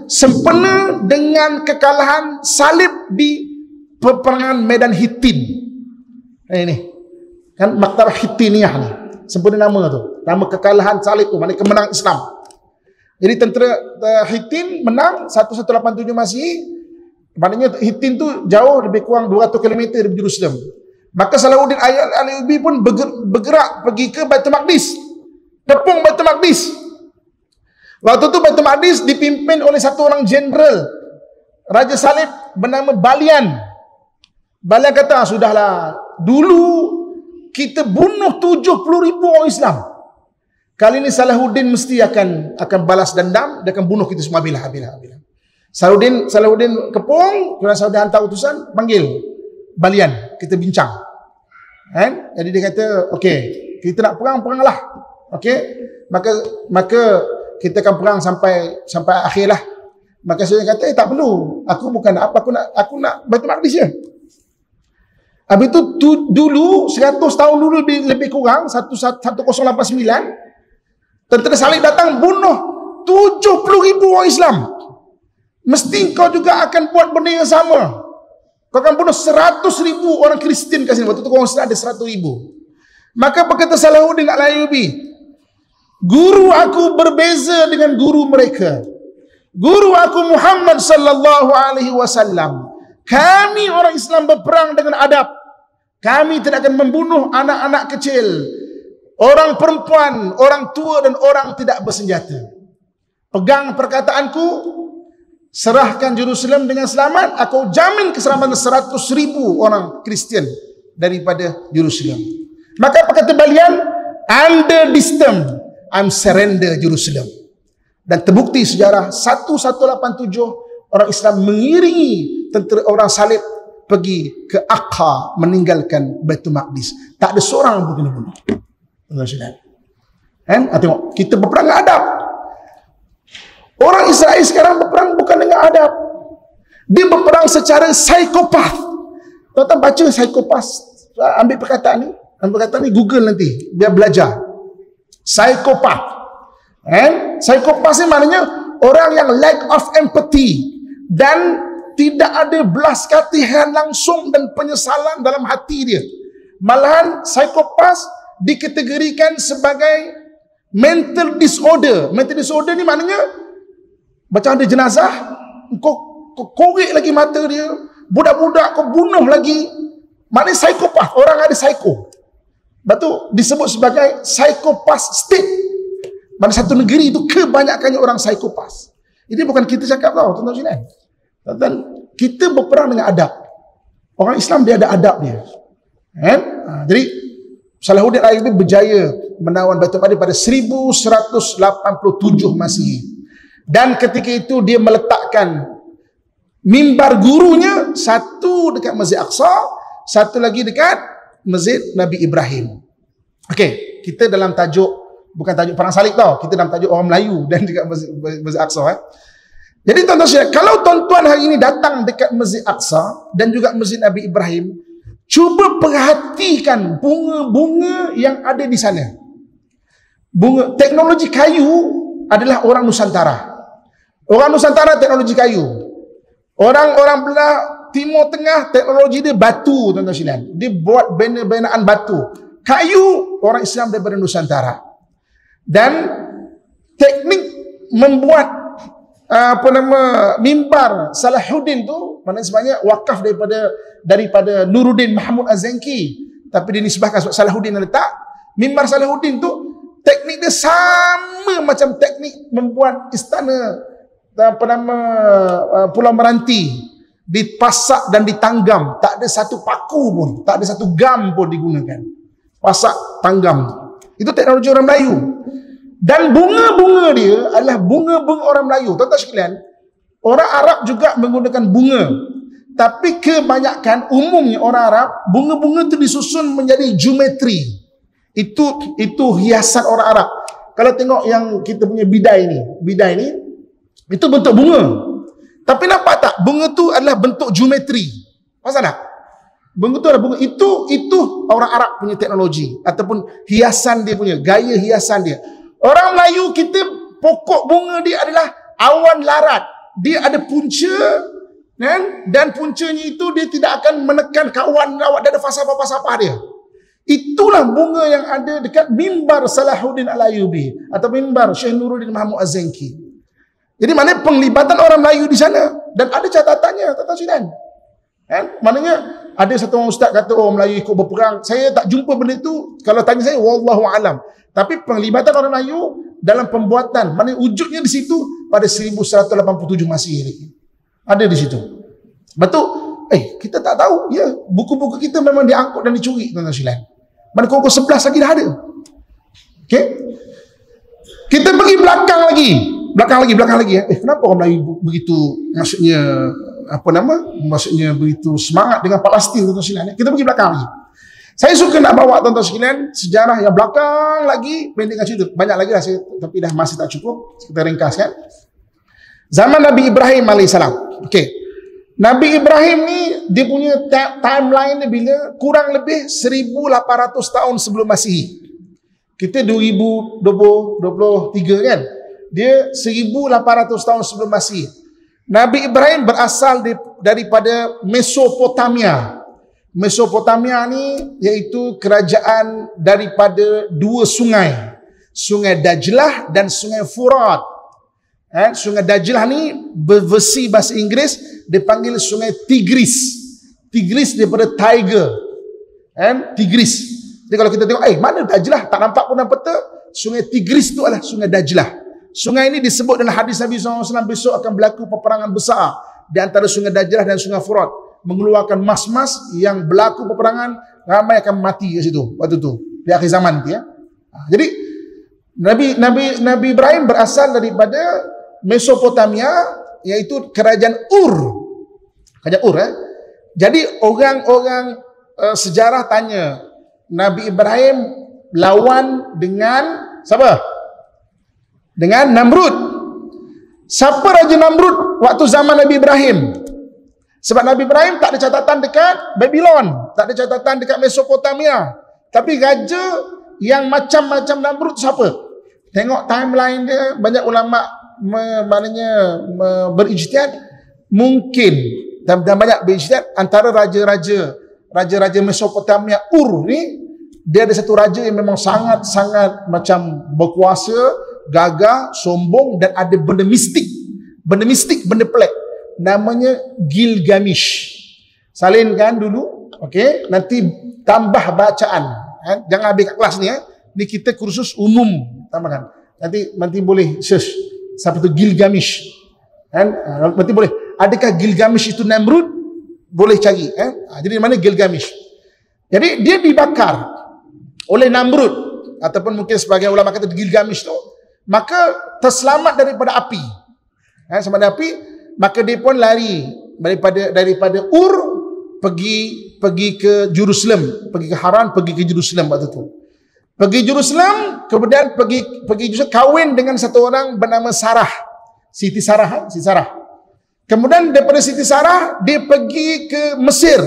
sempena dengan kekalahan salib di peperangan medan Hittin. Ini kan Maktabah Hittiniyah ni. Sempena nama tu. Nama kekalahan salib tu, maknanya kemenangan Islam. Jadi tentera Hittin menang 1187 Masihi. Maknanya Hittin tu jauh, lebih kurang 200 km dari Jerusalem. Maka Salahuddin Al-Ayyubi pun bergerak pergi ke Baitul Maqdis, tepung Baitul Maqdis. Waktu tu Baitul Maqdis dipimpin oleh satu orang jeneral Raja Salib bernama Balian. Balian kata, sudahlah, dulu kita bunuh 70,000 orang Islam. Kali ini Salahuddin mesti akan balas dendam, dia akan bunuh kita semua habis. Salahuddin kepung, Tuan Saudi hantar utusan, panggil Balian, kita bincang. Kan? Jadi dia kata, okey, kita nak peranglah. Okey, maka kita akan perang sampai akhirlah. Maka saya kata, tak perlu. Aku bukan nak apa, aku nak Baitul Maqdis je. Habis itu dulu 100 tahun dulu lebih kurang 1089 tentera salib datang bunuh 70,000 orang Islam. Mesti kau juga akan buat benda yang sama. Kau akan bunuh 100,000 orang Kristian kat sini. Waktu tu korang ada 100,000. Maka berkata Salahuddin Al-Ayyubi, guru aku berbeza dengan guru mereka. Guru aku Muhammad sallallahu alaihi wasallam. Kami orang Islam berperang dengan adab. Kami tidak akan membunuh anak-anak kecil, orang perempuan, orang tua dan orang tidak bersenjata. Pegang perkataanku, serahkan Jerusalem dengan selamat, aku jamin keselamatan 100,000 orang Kristian daripada Jerusalem. Maka apa kata Balian? Under this term, I'm surrender Jerusalem. Dan terbukti sejarah 1187 orang Islam mengiringi tentera orang salib pergi ke Aqsa, meninggalkan Baitul Maqdis. Tak ada seorang pun kena bunuh. Kan? Tengok, kita berperang dengan adab. Orang Israel sekarang berperang bukan dengan adab. Dia berperang secara psikopat. Tuan-tuan baca psikopat, ambil perkataan ni, Google nanti, biar belajar. Psikopat. Psikopat ni maknanya orang yang lack of empathy dan tidak ada belas kasihan langsung dan penyesalan dalam hati dia. Malahan psikopat dikategorikan sebagai mental disorder. Mental disorder ni maknanya macam ada jenazah, kau korek lagi mata dia, budak-budak kau bunuh lagi. Maknanya psikopat, orang ada psiko. Lepas tu disebut sebagai psikopat state. Mana satu negeri itu kebanyakannya orang psikopat. Ini bukan kita cakap tau, tuan-tuan sekalian. Tuan-tuan, kita berperang dengan adab. Orang Islam dia ada adab dia. Jadi Salahuddin Al-Ayyubi berjaya menawan Baitul Maqdis pada 1187 Masihi. Dan ketika itu dia meletakkan mimbar gurunya, satu dekat Masjid Aqsa, satu lagi dekat Masjid Nabi Ibrahim. Okey, kita dalam tajuk, bukan tajuk perang salib tau, kita dalam tajuk orang Melayu dan dekat Masjid Aqsa. Jadi tuan-tuan sekalian, kalau tuan-tuan hari ini datang dekat Masjid Aqsa dan juga Masjid Nabi Ibrahim, cuba perhatikan bunga-bunga yang ada di sana. Bunga, teknologi kayu adalah orang Nusantara. Orang Nusantara teknologi kayu. Orang-orang belah Timur Tengah teknologi dia batu, tuan-tuan sekalian. Dia buat bina-binaan batu. Kayu orang Islam daripada Nusantara. Dan teknik membuat mimbar Salahuddin tu, maknanya sebenarnya wakaf daripada Nuruddin Mahmud Az-Zanki, tapi dinisbahkan sebab Salahuddin yang letak. Mimbar Salahuddin tu teknik dia sama macam teknik membuat istana Pulau Meranti dipasak dan ditanggam, tak ada satu paku pun, tak ada satu gam pun digunakan. Pasak, tanggam. Itu teknologi orang Melayu. Dan bunga-bunga dia adalah bunga-bunga orang Melayu. Tuan-tuan sekalian, orang Arab juga menggunakan bunga. Tapi kebanyakan umumnya orang Arab, bunga-bunga itu disusun menjadi geometri. Itu hiasan orang Arab. Kalau tengok yang kita punya bidai ni itu bentuk bunga. Tapi nampak tak? Bunga tu adalah bentuk geometri. Pasal tak? Bunga tu adalah bunga. Itu orang Arab punya teknologi ataupun hiasan dia punya, gaya hiasan dia. Orang Melayu kita, pokok bunga dia adalah awan larat. Dia ada punca, kan? Dan puncanya itu dia tidak akan menekan kawan rawat. Dia ada fasafah-fasafah dia. Itulah bunga yang ada dekat mimbar Salahuddin Al-Ayyubi atau mimbar Syekh Nuruddin Mahmud Az-Zanki. Jadi maknanya penglibatan orang Melayu di sana. Dan ada catatannya, tuan-tuan sekalian. Kan? Maknanya ada satu orang ustaz kata, oh Melayu ikut berperang. Saya tak jumpa benda itu. Kalau tanya saya, wallahu alam. Tapi penglibatan orang Melayu dalam pembuatan, maknanya wujudnya di situ pada 1187 Masihi lagi. Ada di situ. Betul? Kita tak tahu. Ya, buku-buku kita memang diangkut dan dicuri, tuan-tuan sekalian. Mana pukul 11 lagi dah ada. Okey? Kita pergi belakang lagi. Belakang lagi. Kenapa orang Melayu begitu, maksudnya begitu semangat dengan Palestin, tuan-tuan sekalian? Kita pergi belakang lagi. Saya suka nak bawa tuan-tuan sekalian sejarah yang belakang lagi, pendekkan cerita. Banyak lagi lah saya, tapi dah masih tak cukup. Kita ringkaskan. Zaman Nabi Ibrahim AS. Okey. Nabi Ibrahim ni dia punya timeline dia bila kurang lebih 1800 tahun sebelum Masihi. Kita 2023 kan? Dia 1800 tahun sebelum Masihi. Nabi Ibrahim berasal daripada Mesopotamia. Mesopotamia ni iaitu kerajaan daripada dua sungai. Sungai Dajlah dan Sungai Furat. Sungai Dajlah ni berversi bahasa Inggeris dipanggil Sungai Tigris. Tigris daripada tiger. Tigris. Jadi kalau kita tengok, mana Dajlah? Tak nampak pun dalam peta. Sungai Tigris tu adalah Sungai Dajlah. Sungai ini disebut dalam hadis Nabi SAW, besok akan berlaku peperangan besar di antara Sungai Dajlah dan Sungai Furat, mengeluarkan mas-mas yang berlaku peperangan, ramai akan mati kat situ waktu tu di akhir zaman nanti ya. Jadi Nabi Ibrahim berasal daripada Mesopotamia, iaitu kerajaan Ur. Kerajaan Ur Jadi orang-orang sejarah tanya, Nabi Ibrahim lawan dengan siapa? Dengan Namrud. Siapa Raja Namrud waktu zaman Nabi Ibrahim? Sebab Nabi Ibrahim tak ada catatan dekat Babylon, tak ada catatan dekat Mesopotamia. Tapi raja yang macam-macam Namrud siapa? Tengok timeline dia, banyak ulama berijtihad, mungkin dan banyak berijtihad antara raja-raja Mesopotamia Ur ni, dia ada satu raja yang memang sangat-sangat macam berkuasa, gagah, sombong dan ada benda mistik, benda pelik. Namanya Gilgamesh. Salinkan dulu, okey? Nanti tambah bacaan. Jangan habis kat kelas ni Ni kita kursus umum, tambahkan. Nanti boleh search siapa tu Gilgamesh. Nanti boleh. Adakah Gilgamesh itu Namrud? Boleh cari. Jadi mana Gilgamesh? Jadi dia dibakar oleh Namrud, ataupun mungkin sebagai ulama kata Gilgamesh tu, maka terselamat daripada api. Sama ada api, maka dia pun lari daripada Ur pergi ke Jerusalem, pergi ke Haran, pergi ke Jerusalem waktu tu. Pergi Jerusalem, kemudian pergi Jerusalem, kahwin dengan satu orang bernama Sarah, Siti Sarah, Kemudian daripada Siti Sarah dia pergi ke Mesir.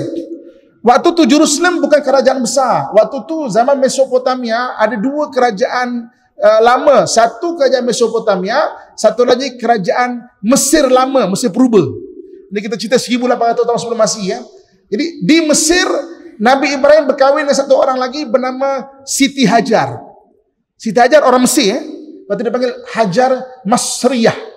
Waktu tu Jerusalem bukan kerajaan besar. Waktu tu zaman Mesopotamia ada dua kerajaan lama. Satu kerajaan Mesopotamia, satu lagi kerajaan Mesir lama, Mesir purba. Ini kita cerita 1800 tahun sebelum Masihi Jadi di Mesir Nabi Ibrahim berkahwin dengan satu orang lagi bernama Siti Hajar. Siti Hajar orang Mesir Lepas tu dia panggil Hajar Masriyah.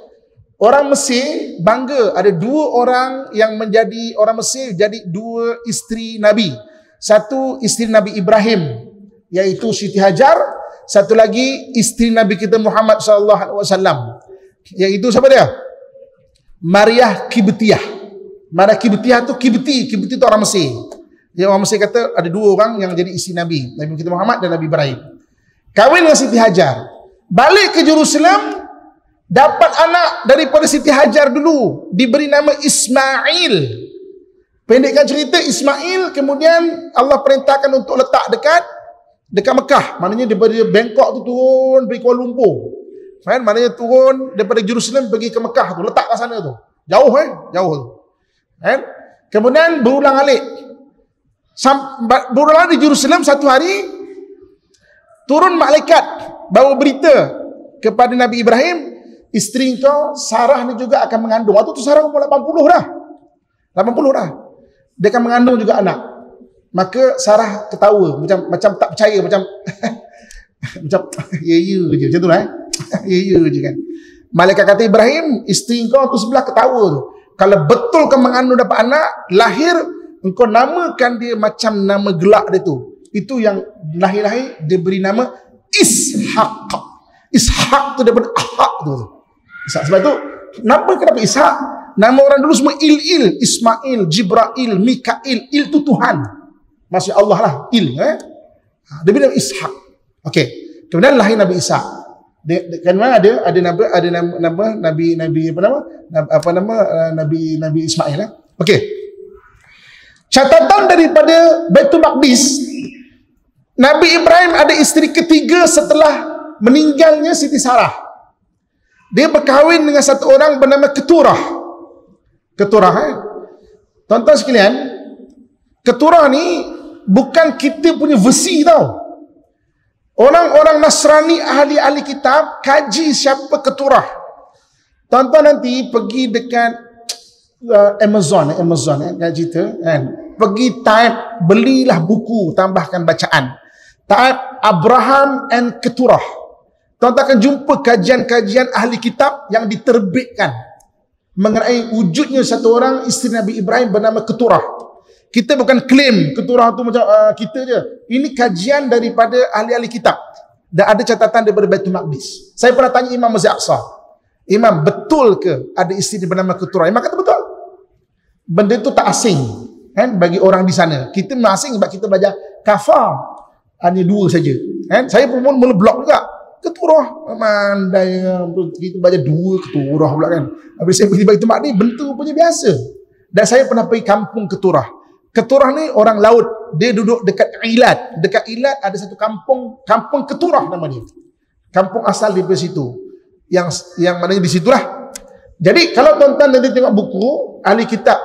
Orang Mesir bangga ada dua orang yang menjadi orang Mesir, jadi dua isteri Nabi. Satu isteri Nabi Ibrahim, iaitu Siti Hajar. Satu lagi isteri Nabi kita Muhammad SAW, iaitu siapa dia? Maryah Kibtiyah. Maryah Kibtiyah tu Kibti tu orang Mesir. Yang orang Mesir kata ada dua orang yang jadi isteri Nabi, Nabi kita Muhammad dan Nabi Ibrahim. Kahwin dengan Siti Hajar. Balik ke Jerusalem, dapat anak daripada Siti Hajar dulu, diberi nama Ismail. Pendekkan cerita, Ismail kemudian Allah perintahkan untuk letak dekat Mekah. Maknanya daripada Bangkok tu turun pergi Kuala Lumpur. Kan? Maknanya turun daripada Jerusalem pergi ke Mekah tu, letak kat sana tu. Jauh jauh tu. Kan? Kemudian berulang-alik. Berulang di Jerusalem satu hari, turun malaikat bawa berita kepada Nabi Ibrahim, isteri kau Sarah ni juga akan mengandung. Waktu tu Sarah umur 80 dah. 80 dah. Dia akan mengandung juga anak. Maka Sarah ketawa macam tak percaya, macam macam ya je macam tu lah. Ya je kan. Malaikat kata, Ibrahim, isteri kau tu sebelah ketawa tu. Kalau betul kau mengandung dapat anak, lahir, engkau namakan dia macam nama gelak dia tu. Itu yang lahir-lahir dia beri nama Ishaq. Ishaq tu daripada ahak tu. Ishaq. Sebab tu nama kenapa Ishaq? Nama orang dulu semua Il, Ismail, Jibrail, Mikail. Il tu Tuhan. Maksudnya Allah lah, Il. Dia beri nama Ishaq. Okey. Kemudian lahir Nabi Ishaq. Kan mana ada nama Nabi Nabi Ismail lah. Okey. Catatan daripada Baitul Maqdis, Nabi Ibrahim ada isteri ketiga setelah meninggalnya Siti Sarah. Dia berkahwin dengan satu orang bernama Keturah. Tuan-tuan sekalian, Keturah ni bukan kita punya versi tau. Orang-orang Nasrani, ahli-ahli kitab kaji siapa Keturah. Tuan-tuan nanti pergi dekat Amazon kan cerita kan. Pergi type, belilah buku, tambahkan bacaan. Type Abraham and Keturah. Tuan-tuan akan jumpa kajian-kajian ahli kitab yang diterbitkan mengenai wujudnya satu orang isteri Nabi Ibrahim bernama Keturah. Kita bukan klaim Keturah tu macam kita je. Ini kajian daripada ahli-ahli kitab. Dan ada catatan daripada Baitul Maqdis. Saya pernah tanya Imam Masjid Aqsa, Imam, betul ke ada isteri bernama Keturah? Imam kata betul. Benda itu tak asing kan bagi orang di sana. Kita memang asing sebab kita belajar kafar. Hanya dua saja. Kan? Saya pun mula blok juga. Keturah, mandai kita belajar dua Keturah pula kan. Habis saya pergi Baitul Maqdis, bentuk punya biasa. Dan saya pernah pergi kampung Keturah. Keturah ni orang laut. Dia duduk dekat Ilat. Dekat Ilat ada satu kampung Keturah nama dia. Kampung asal di situ. Yang mananya di situlah. Jadi kalau tuan-tuan nanti tengok buku ahli kitab,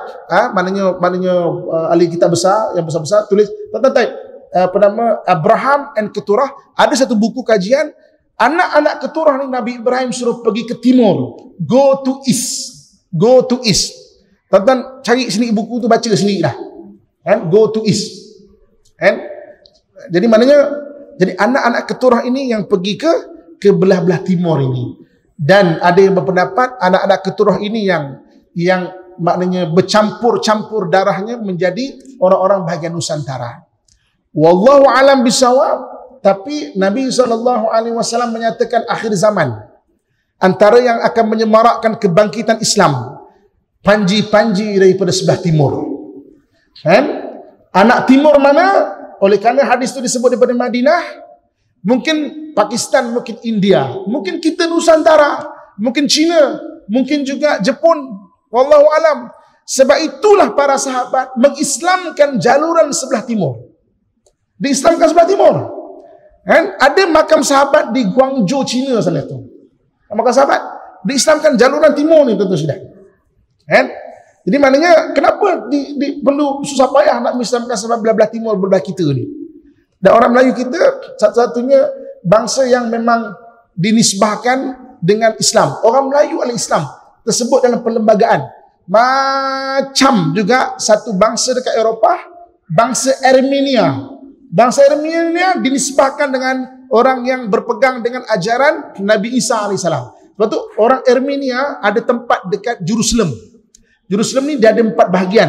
maknanya ahli kitab besar, yang besar-besar, tulis tuan-tuan type nama Abraham and Keturah. Ada satu buku kajian anak-anak Keturah ni Nabi Ibrahim suruh pergi ke timur. Go to east. Tuan-tuan cari sini buku tu, baca sendiri lah. Kan? Go to east. Kan? Jadi maknanya, jadi anak-anak Keturah ini yang pergi ke belah-belah timur ini. Dan ada yang berpendapat anak-anak Keturah ini yang maknanya bercampur-campur darahnya menjadi orang-orang bahagian Nusantara. Wallahu alam bisawab. Tapi Nabi SAW menyatakan akhir zaman, antara yang akan menyemarakkan kebangkitan Islam, panji-panji daripada sebelah timur. Kan? Anak timur mana? Oleh kerana hadis itu disebut daripada Madinah, mungkin Pakistan, mungkin India, mungkin kita Nusantara, mungkin China, mungkin juga Jepun. Wallahu alam. Sebab itulah para sahabat mengislamkan jaluran sebelah timur. Diislamkan sebelah timur. Kan? Ada makam sahabat di Guangzhou, China sana tu. Makam sahabat diislamkan jaluran timur ni, tentu sudah. Kan? Jadi maknanya kenapa perlu susah payah nak mengislamkan sebab belah-belah timur, belah kita ni. Dan orang Melayu kita satu-satunya bangsa yang memang dinisbahkan dengan Islam. Orang Melayu adalah Islam, tersebut dalam perlembagaan. Macam juga satu bangsa dekat Eropah, bangsa Armenia. Bangsa Armenia dinisbahkan dengan orang yang berpegang dengan ajaran Nabi Isa AS. Sebab tu orang Armenia ada tempat dekat Jerusalem. Jerusalem ni dia ada 4 bahagian.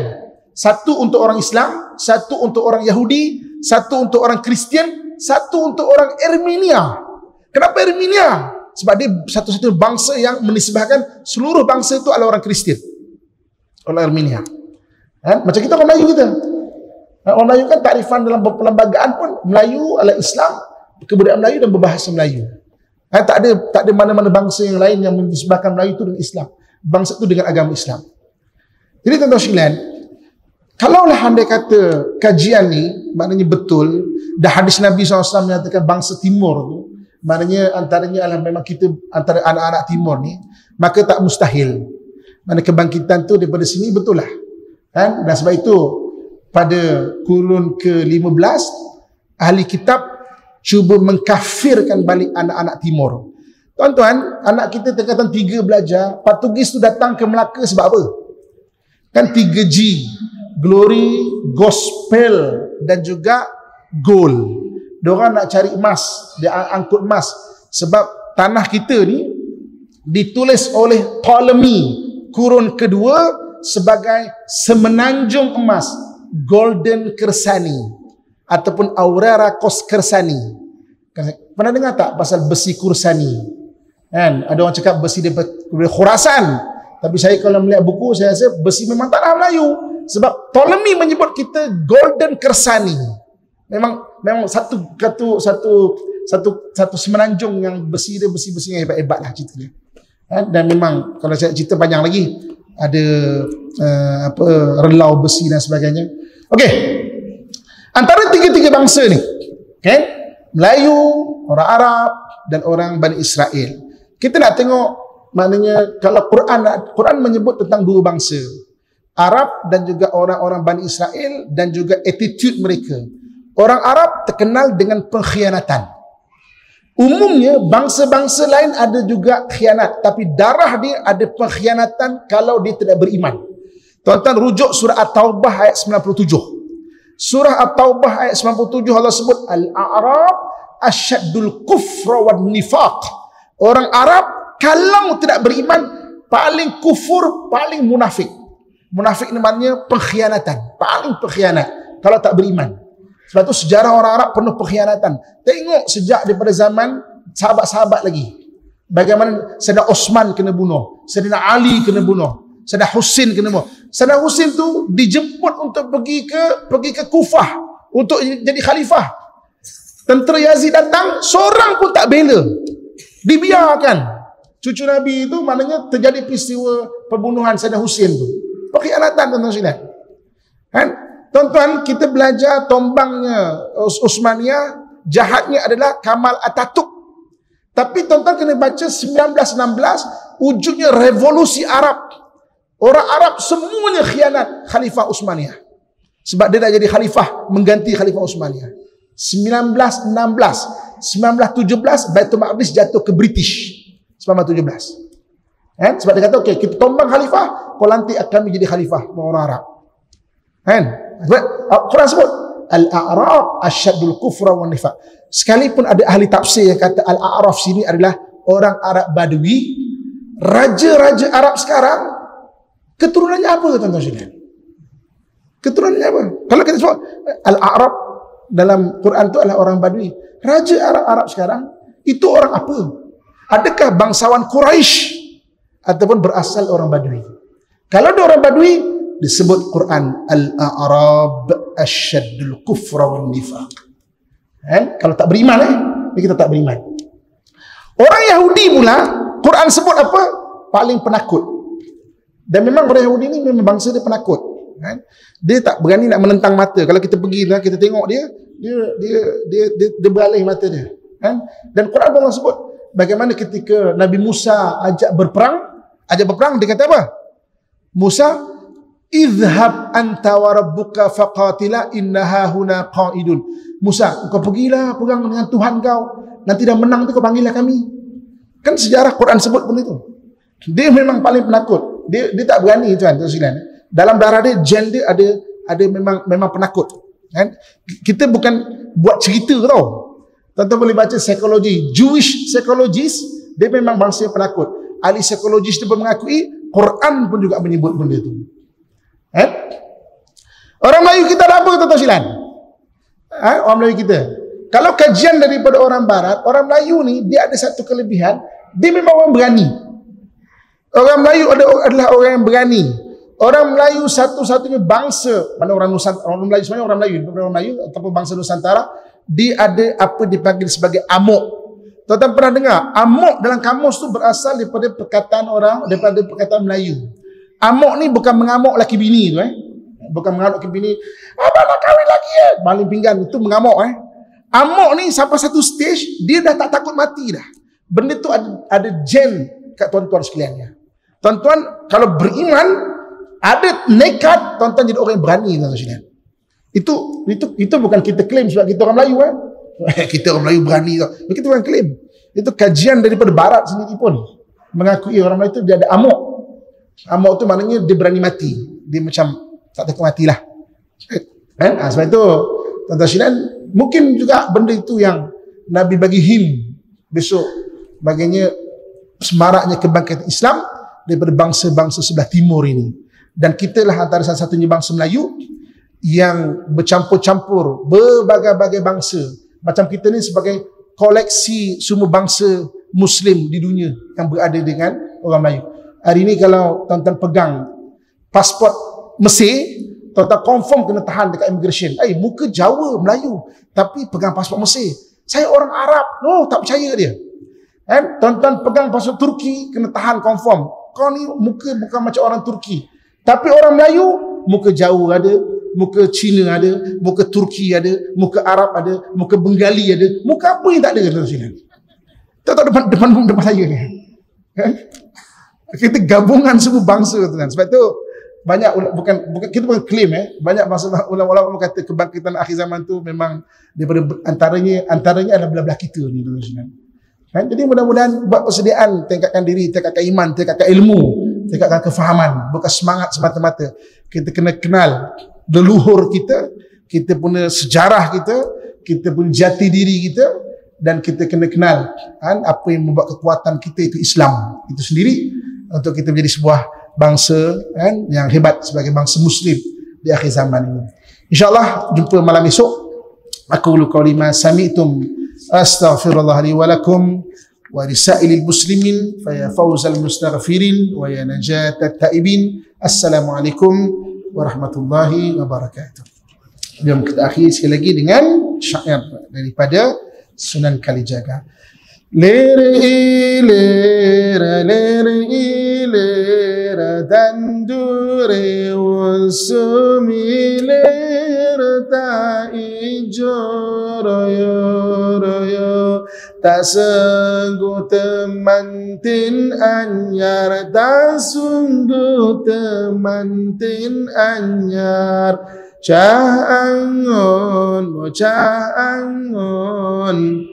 Satu untuk orang Islam, satu untuk orang Yahudi, satu untuk orang Kristian, satu untuk orang Armenia. Kenapa Armenia? sebab dia satu-satu bangsa yang menisbahkan seluruh bangsa itu adalah orang Kristian, orang Armenia. Macam kita orang Melayu kita. Orang Melayu kan takrifan dalam perlembagaan pun Melayu adalah Islam, kebudayaan Melayu dan berbahasa Melayu. Tak ada mana-mana bangsa yang lain yang menisbahkan Melayu itu dengan Islam. Bangsa itu dengan agama Islam. Jadi tuan-tuan sekalian, kalaulah andai kata kajian ni maknanya betul, dah hadis Nabi SAW menyatakan bangsa timur tu, maknanya antaranya adalah memang kita antara anak-anak timur ni, maka tak mustahil. Mana kebangkitan tu daripada sini betul lah. Dan sebab itu pada kurun ke-15 ahli kitab cuba mengkafirkan balik anak-anak timur. Tuan-tuan, anak kita tingkatan 3 belajar, Portugis tu datang ke Melaka sebab apa? Kan 3G, glory, gospel dan juga gold. Diorang nak cari emas, dia angkut emas. Sebab tanah kita ni ditulis oleh Ptolemy kurun kedua sebagai semenanjung emas, Golden Kersani ataupun Aurora Kersani. Pernah dengar tak pasal besi Kursani? Kan ada orang cakap besi daripada Khurasan, tapi saya kalau melihat buku saya rasa besi memang tanah Melayu, sebab Ptolemy menyebut kita Golden Kersani. Memang satu semenanjung yang besi dia besi-besi yang hebat-hebat lah cerita dia. Dan memang kalau saya cerita panjang lagi, ada relau besi dan sebagainya. Okey, antara tiga-tiga bangsa ni, okay, Melayu, orang Arab dan orang Bani Israel. Kita nak tengok, maknanya kalau Quran menyebut tentang dua bangsa, Arab dan juga orang-orang Bani Israel, dan juga attitude mereka. Orang Arab terkenal dengan pengkhianatan. Umumnya bangsa-bangsa lain ada juga khianat, tapi darah dia ada pengkhianatan kalau dia tidak beriman. Tuan-tuan rujuk surah At-Taubah ayat 97. Surah At-Taubah ayat 97 Allah sebut Al-A'rab asyaddul kufra wan nifaq. Orang Arab kalau tidak beriman paling kufur, paling munafik. Munafik ni maknanya pengkhianatan, paling pengkhianat kalau tak beriman. Sebab tu sejarah orang Arab penuh pengkhianatan. Tengok sejak daripada zaman sahabat-sahabat lagi, bagaimana Sayyidina Osman kena bunuh, Sayyidina Ali kena bunuh, Sayyidina Husin kena bunuh. Sayyidina Husin tu dijemput untuk pergi ke Kufah untuk jadi khalifah. Tentera Yazid datang, seorang pun tak bela, dibiarkan. Cucu Nabi itu maknanya terjadi peristiwa pembunuhan Sayyidina Husin tu. Pengkhianatan, tuan-tuan sekalian. Kan? Tuan-tuan, kita belajar tombangnya Utsmaniyah, jahatnya adalah Kamal Atatürk. Tapi tuan-tuan kena baca 1916, wujudnya revolusi Arab. Orang Arab semuanya khianat Khalifah Utsmaniyah. Sebab dia dah jadi khalifah, mengganti Khalifah Utsmaniyah. 1916, 1917 Baitul Maqdis jatuh ke British. 1917. Sebab dia kata, okey, kita tombang khalifah, kau lantik kami jadi khalifah orang Arab. Quran sebut Al-A'raf asyaddul kufra wan nifaq. Sekalipun ada ahli tafsir yang kata Al-A'raf sini adalah orang Arab Badui, raja-raja Arab sekarang keturunannya apa, tuan-tuan sekalian? Keturunannya apa? Kalau kita sebut Al-A'raf dalam Quran itu adalah orang Badui, raja Arab sekarang itu orang apa? Adakah bangsawan Quraisy ataupun berasal orang Badui? Kalau ada orang Badui, disebut Quran Al-A'rab asyaddul kufra wan nifaq. Kalau tak beriman, kita tak beriman. Orang Yahudi pula, Quran sebut apa? Paling penakut. Dan memang orang Yahudi ni memang bangsa dia penakut. Dia tak berani nak menentang mata. Kalau kita pergi lah, kita tengok dia beralih mata dia. Dan Quran pun sebut bagaimana ketika Nabi Musa ajak berperang, dia kata apa? Musa, idhhab anta wa rabbuka faqatila innaha huna qaidun. Musa, kau pergilah perang dengan Tuhan kau, nanti dah menang tu kau panggillah kami. Kan sejarah Quran sebut pun itu. Dia memang paling penakut. Dia tak berani, tuan-tuan sekalian. Dalam darah dia, gen dia ada memang penakut. Kita bukan buat cerita tau. Tuan-tuan boleh baca psikologi, Jewish psychologist, dia memang bangsa penakut. Ahli psikologis dia pun mengakui, Quran pun juga menyebut benda itu. Orang Melayu kita ada apa, tuan-tuan sekalian? Orang Melayu kita, kalau kajian daripada orang Barat, orang Melayu ni dia ada satu kelebihan, Dia memang orang berani. Orang Melayu adalah orang yang berani. Orang Melayu satu-satunya bangsa, mana orang Nusantara, orang Melayu sebenarnya orang Melayu, bukan orang Melayu ataupun bangsa Nusantara, dia ada apa dipanggil sebagai amok. Tuan-tuan pernah dengar? Amok dalam kamus tu berasal daripada perkataan orang, daripada perkataan Melayu. Amok ni bukan mengamuk laki bini tu bukan mengamuk laki bini. Abang nak kahwin lagi baling pinggan, itu mengamuk Amok ni sampai satu stage dia dah tak takut mati dah. Benda tu ada gen kat tuan-tuan sekalian. Tuan-tuan kalau beriman, ada nekat, tuan-tuan jadi orang yang berani, tuan-tuan sekalian. Itu bukan kita claim sebab kita orang Melayu kita orang Melayu berani tau. Kita bukan claim. Itu kajian daripada barat sendiri pun mengakui orang Melayu itu dia ada amok. Amok tu maknanya dia berani mati. Dia macam tak takut matilah. Sebab itu tuan-tuan sekalian, mungkin juga benda itu yang Nabi bagi him besok baginya semaraknya kebangkitan Islam daripada bangsa-bangsa sebelah timur ini. Dan kita lah antara salah satunya bangsa Melayu yang bercampur-campur berbagai-bagai bangsa. Macam kita ni sebagai koleksi semua bangsa Muslim di dunia yang berada dengan orang Melayu. Hari ini kalau tuan-tuan pegang pasport Mesir, tuan-tuan confirm kena tahan dekat immigration. Muka Jawa, Melayu, tapi pegang pasport Mesir. Saya orang Arab. Tak percaya dia. Tuan-tuan pegang pasport Turki, kena tahan confirm. Kau ni muka bukan macam orang Turki. Tapi orang Melayu, muka Jawa ada, muka Cina ada, muka Turki ada, muka Arab ada, muka Bengali ada, muka apa yang tak ada tuan-tuan. Tak depan saya ni. Kita gabungan semua bangsa tuan. Sebab tu banyak bukan kita bukan claim banyak bangsa ulama-ulama kata kebangkitan akhir zaman tu memang daripada antaranya adalah belah-belah kita ni tuan-tuan. Jadi mudah-mudahan buat persediaan, tingkatkan diri, tingkatkan iman, tingkatkan ilmu, tingkatkan kefahaman, bukan semangat semata-mata. Kita kena kenal leluhur kita, kita punya sejarah kita punya jati diri kita, dan kita kena kenal apa yang membuat kekuatan kita itu Islam itu sendiri untuk kita menjadi sebuah bangsa yang hebat sebagai bangsa Muslim di akhir zaman ini. InsyaAllah jumpa malam esok. Aku qauli ma sami'tum astaghfirullah li wa lakum wa lisailil muslimin fa ya fawzal mustaghfirin wa ya najatat taibin. Assalamualaikum warahmatullahi wabarakatuh. Jom kita akhiri sekali lagi dengan syair daripada Sunan Kalijaga. Lera dandure usumi lera tai joroyo tak sungguh temantin anyar, tak sungguh temantin anyar. Cah angon, bocah angon,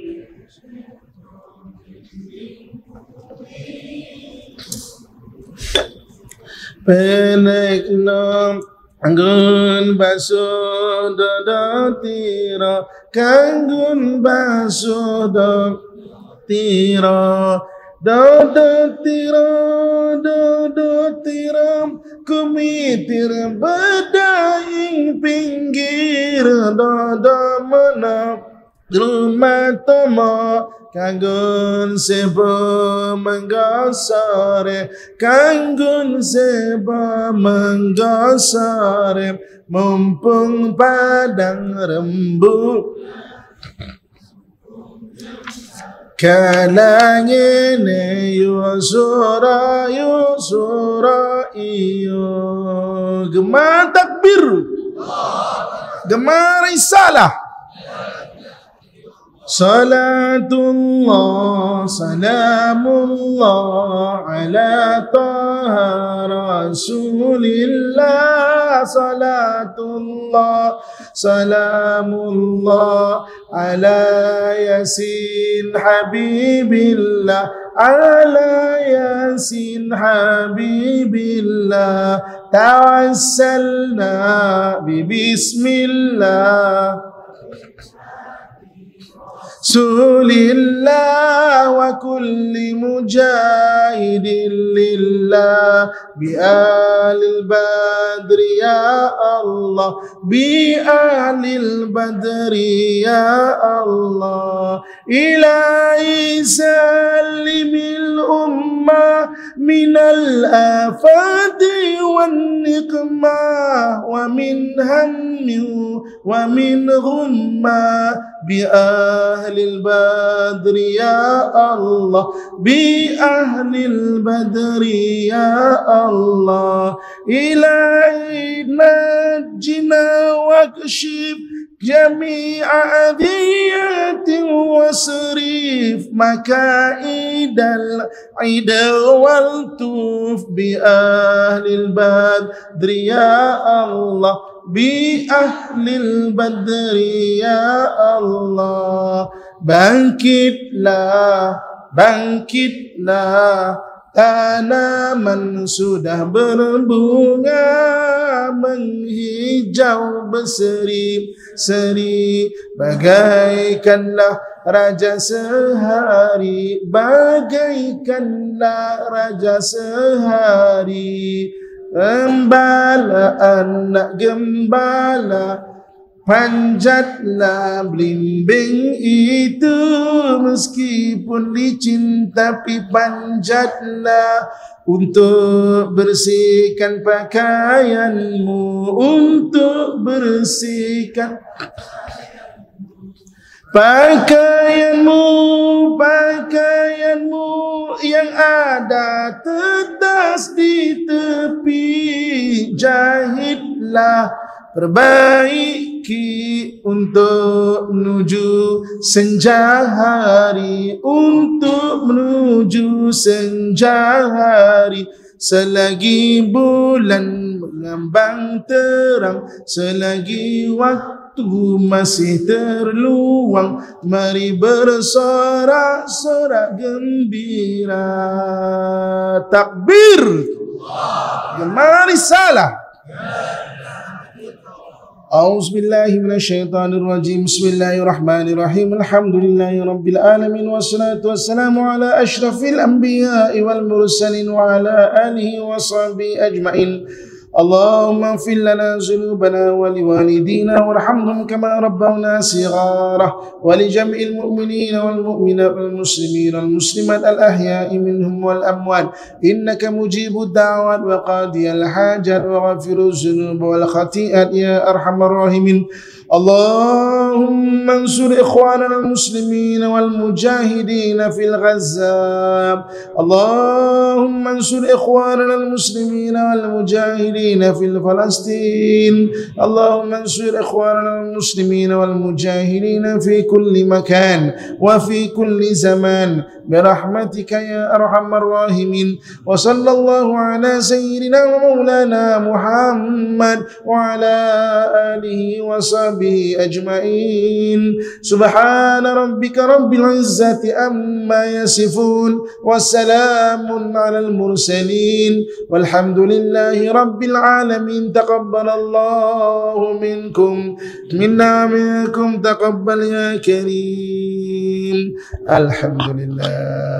penek nom anggun baso do tira, kanggun baso do tira, do tira, kumitir bedaing pinggir, do menap rumah tomo, kanggun seba menggasare, kanggun seba menggasare, mumpung padang rembu kalangene yusura iyo. Gemar takbir, gemar risalah. Salatullah, salamullah ala taha rasulillah. Salatullah, salamullah ala yasin habibillah, ala yasin habibillah. Tawassalna bismillah Sulillah wa kulli mujahidin lillah bi alil badri ya Allah, bi alil badri ya Allah. Ilahi salimil الأمة من الآفات والنقمة ومن هم ومن غمة بأهل البدر يا الله بأهل البدر يا الله إلهي نجنا واكشف جميع أذية وصريف مكائد العيد والتوف بأهل البدر يا الله بأهل البدر يا الله bangkitlah tanaman sudah berbunga menghijau berseri-seri bagaikanlah raja sehari bagaikanlah raja sehari gembala anak gembala panjatlah blimbing itu meskipun licin tapi panjatlah untuk bersihkan pakaianmu untuk bersihkan pakaianmu yang ada tetas di tepi jahitlah perbaiki untuk menuju senja hari untuk menuju senja hari selagi bulan mengambang terang selagi waktu masih terluang mari bersorak-sorak gembira takbir mari salah A'udzubillahi minasyaitonirrajim. Bismillahirrahmanirrahim. Alhamdulillahi rabbil alamin wassalatu wassalamu ala asyrafil anbiya'i wal mursalin wa ala alihi wa sahbihi ajmain. Allahumma ighfir lana dhunubana wa liwalidina warhamhum kama rabbawna shighara wa li jam'il mu'minina wal mu'minat wal muslimina wal muslimat al ahya'i minhum wal amwat innaka mujibud da'wat wa qadiyal hajat wa ghafiruz dzunub wal khati'at ya arhamar rahimin. Allahumma ansur ikhwanana al-muslimin wal mujahidin fil Gaza. Allahumma ansur ikhwanana al-muslimin wal mujahidin fil Palestin. Allahumma ansur ikhwanana al-muslimin wal mujahidin fi kulli makan wa fi kulli zaman birahmatika ya arhamar rahimin. Wa sallallahu ala sayyidina wa maulana Muhammad wa ala alihi wa sahbihi أجمعين سبحان ربك رب العزة عما يصفون والسلام على المرسلين والحمد لله رب العالمين تقبل الله منكم منا منكم تقبل يا كريم الحمد لله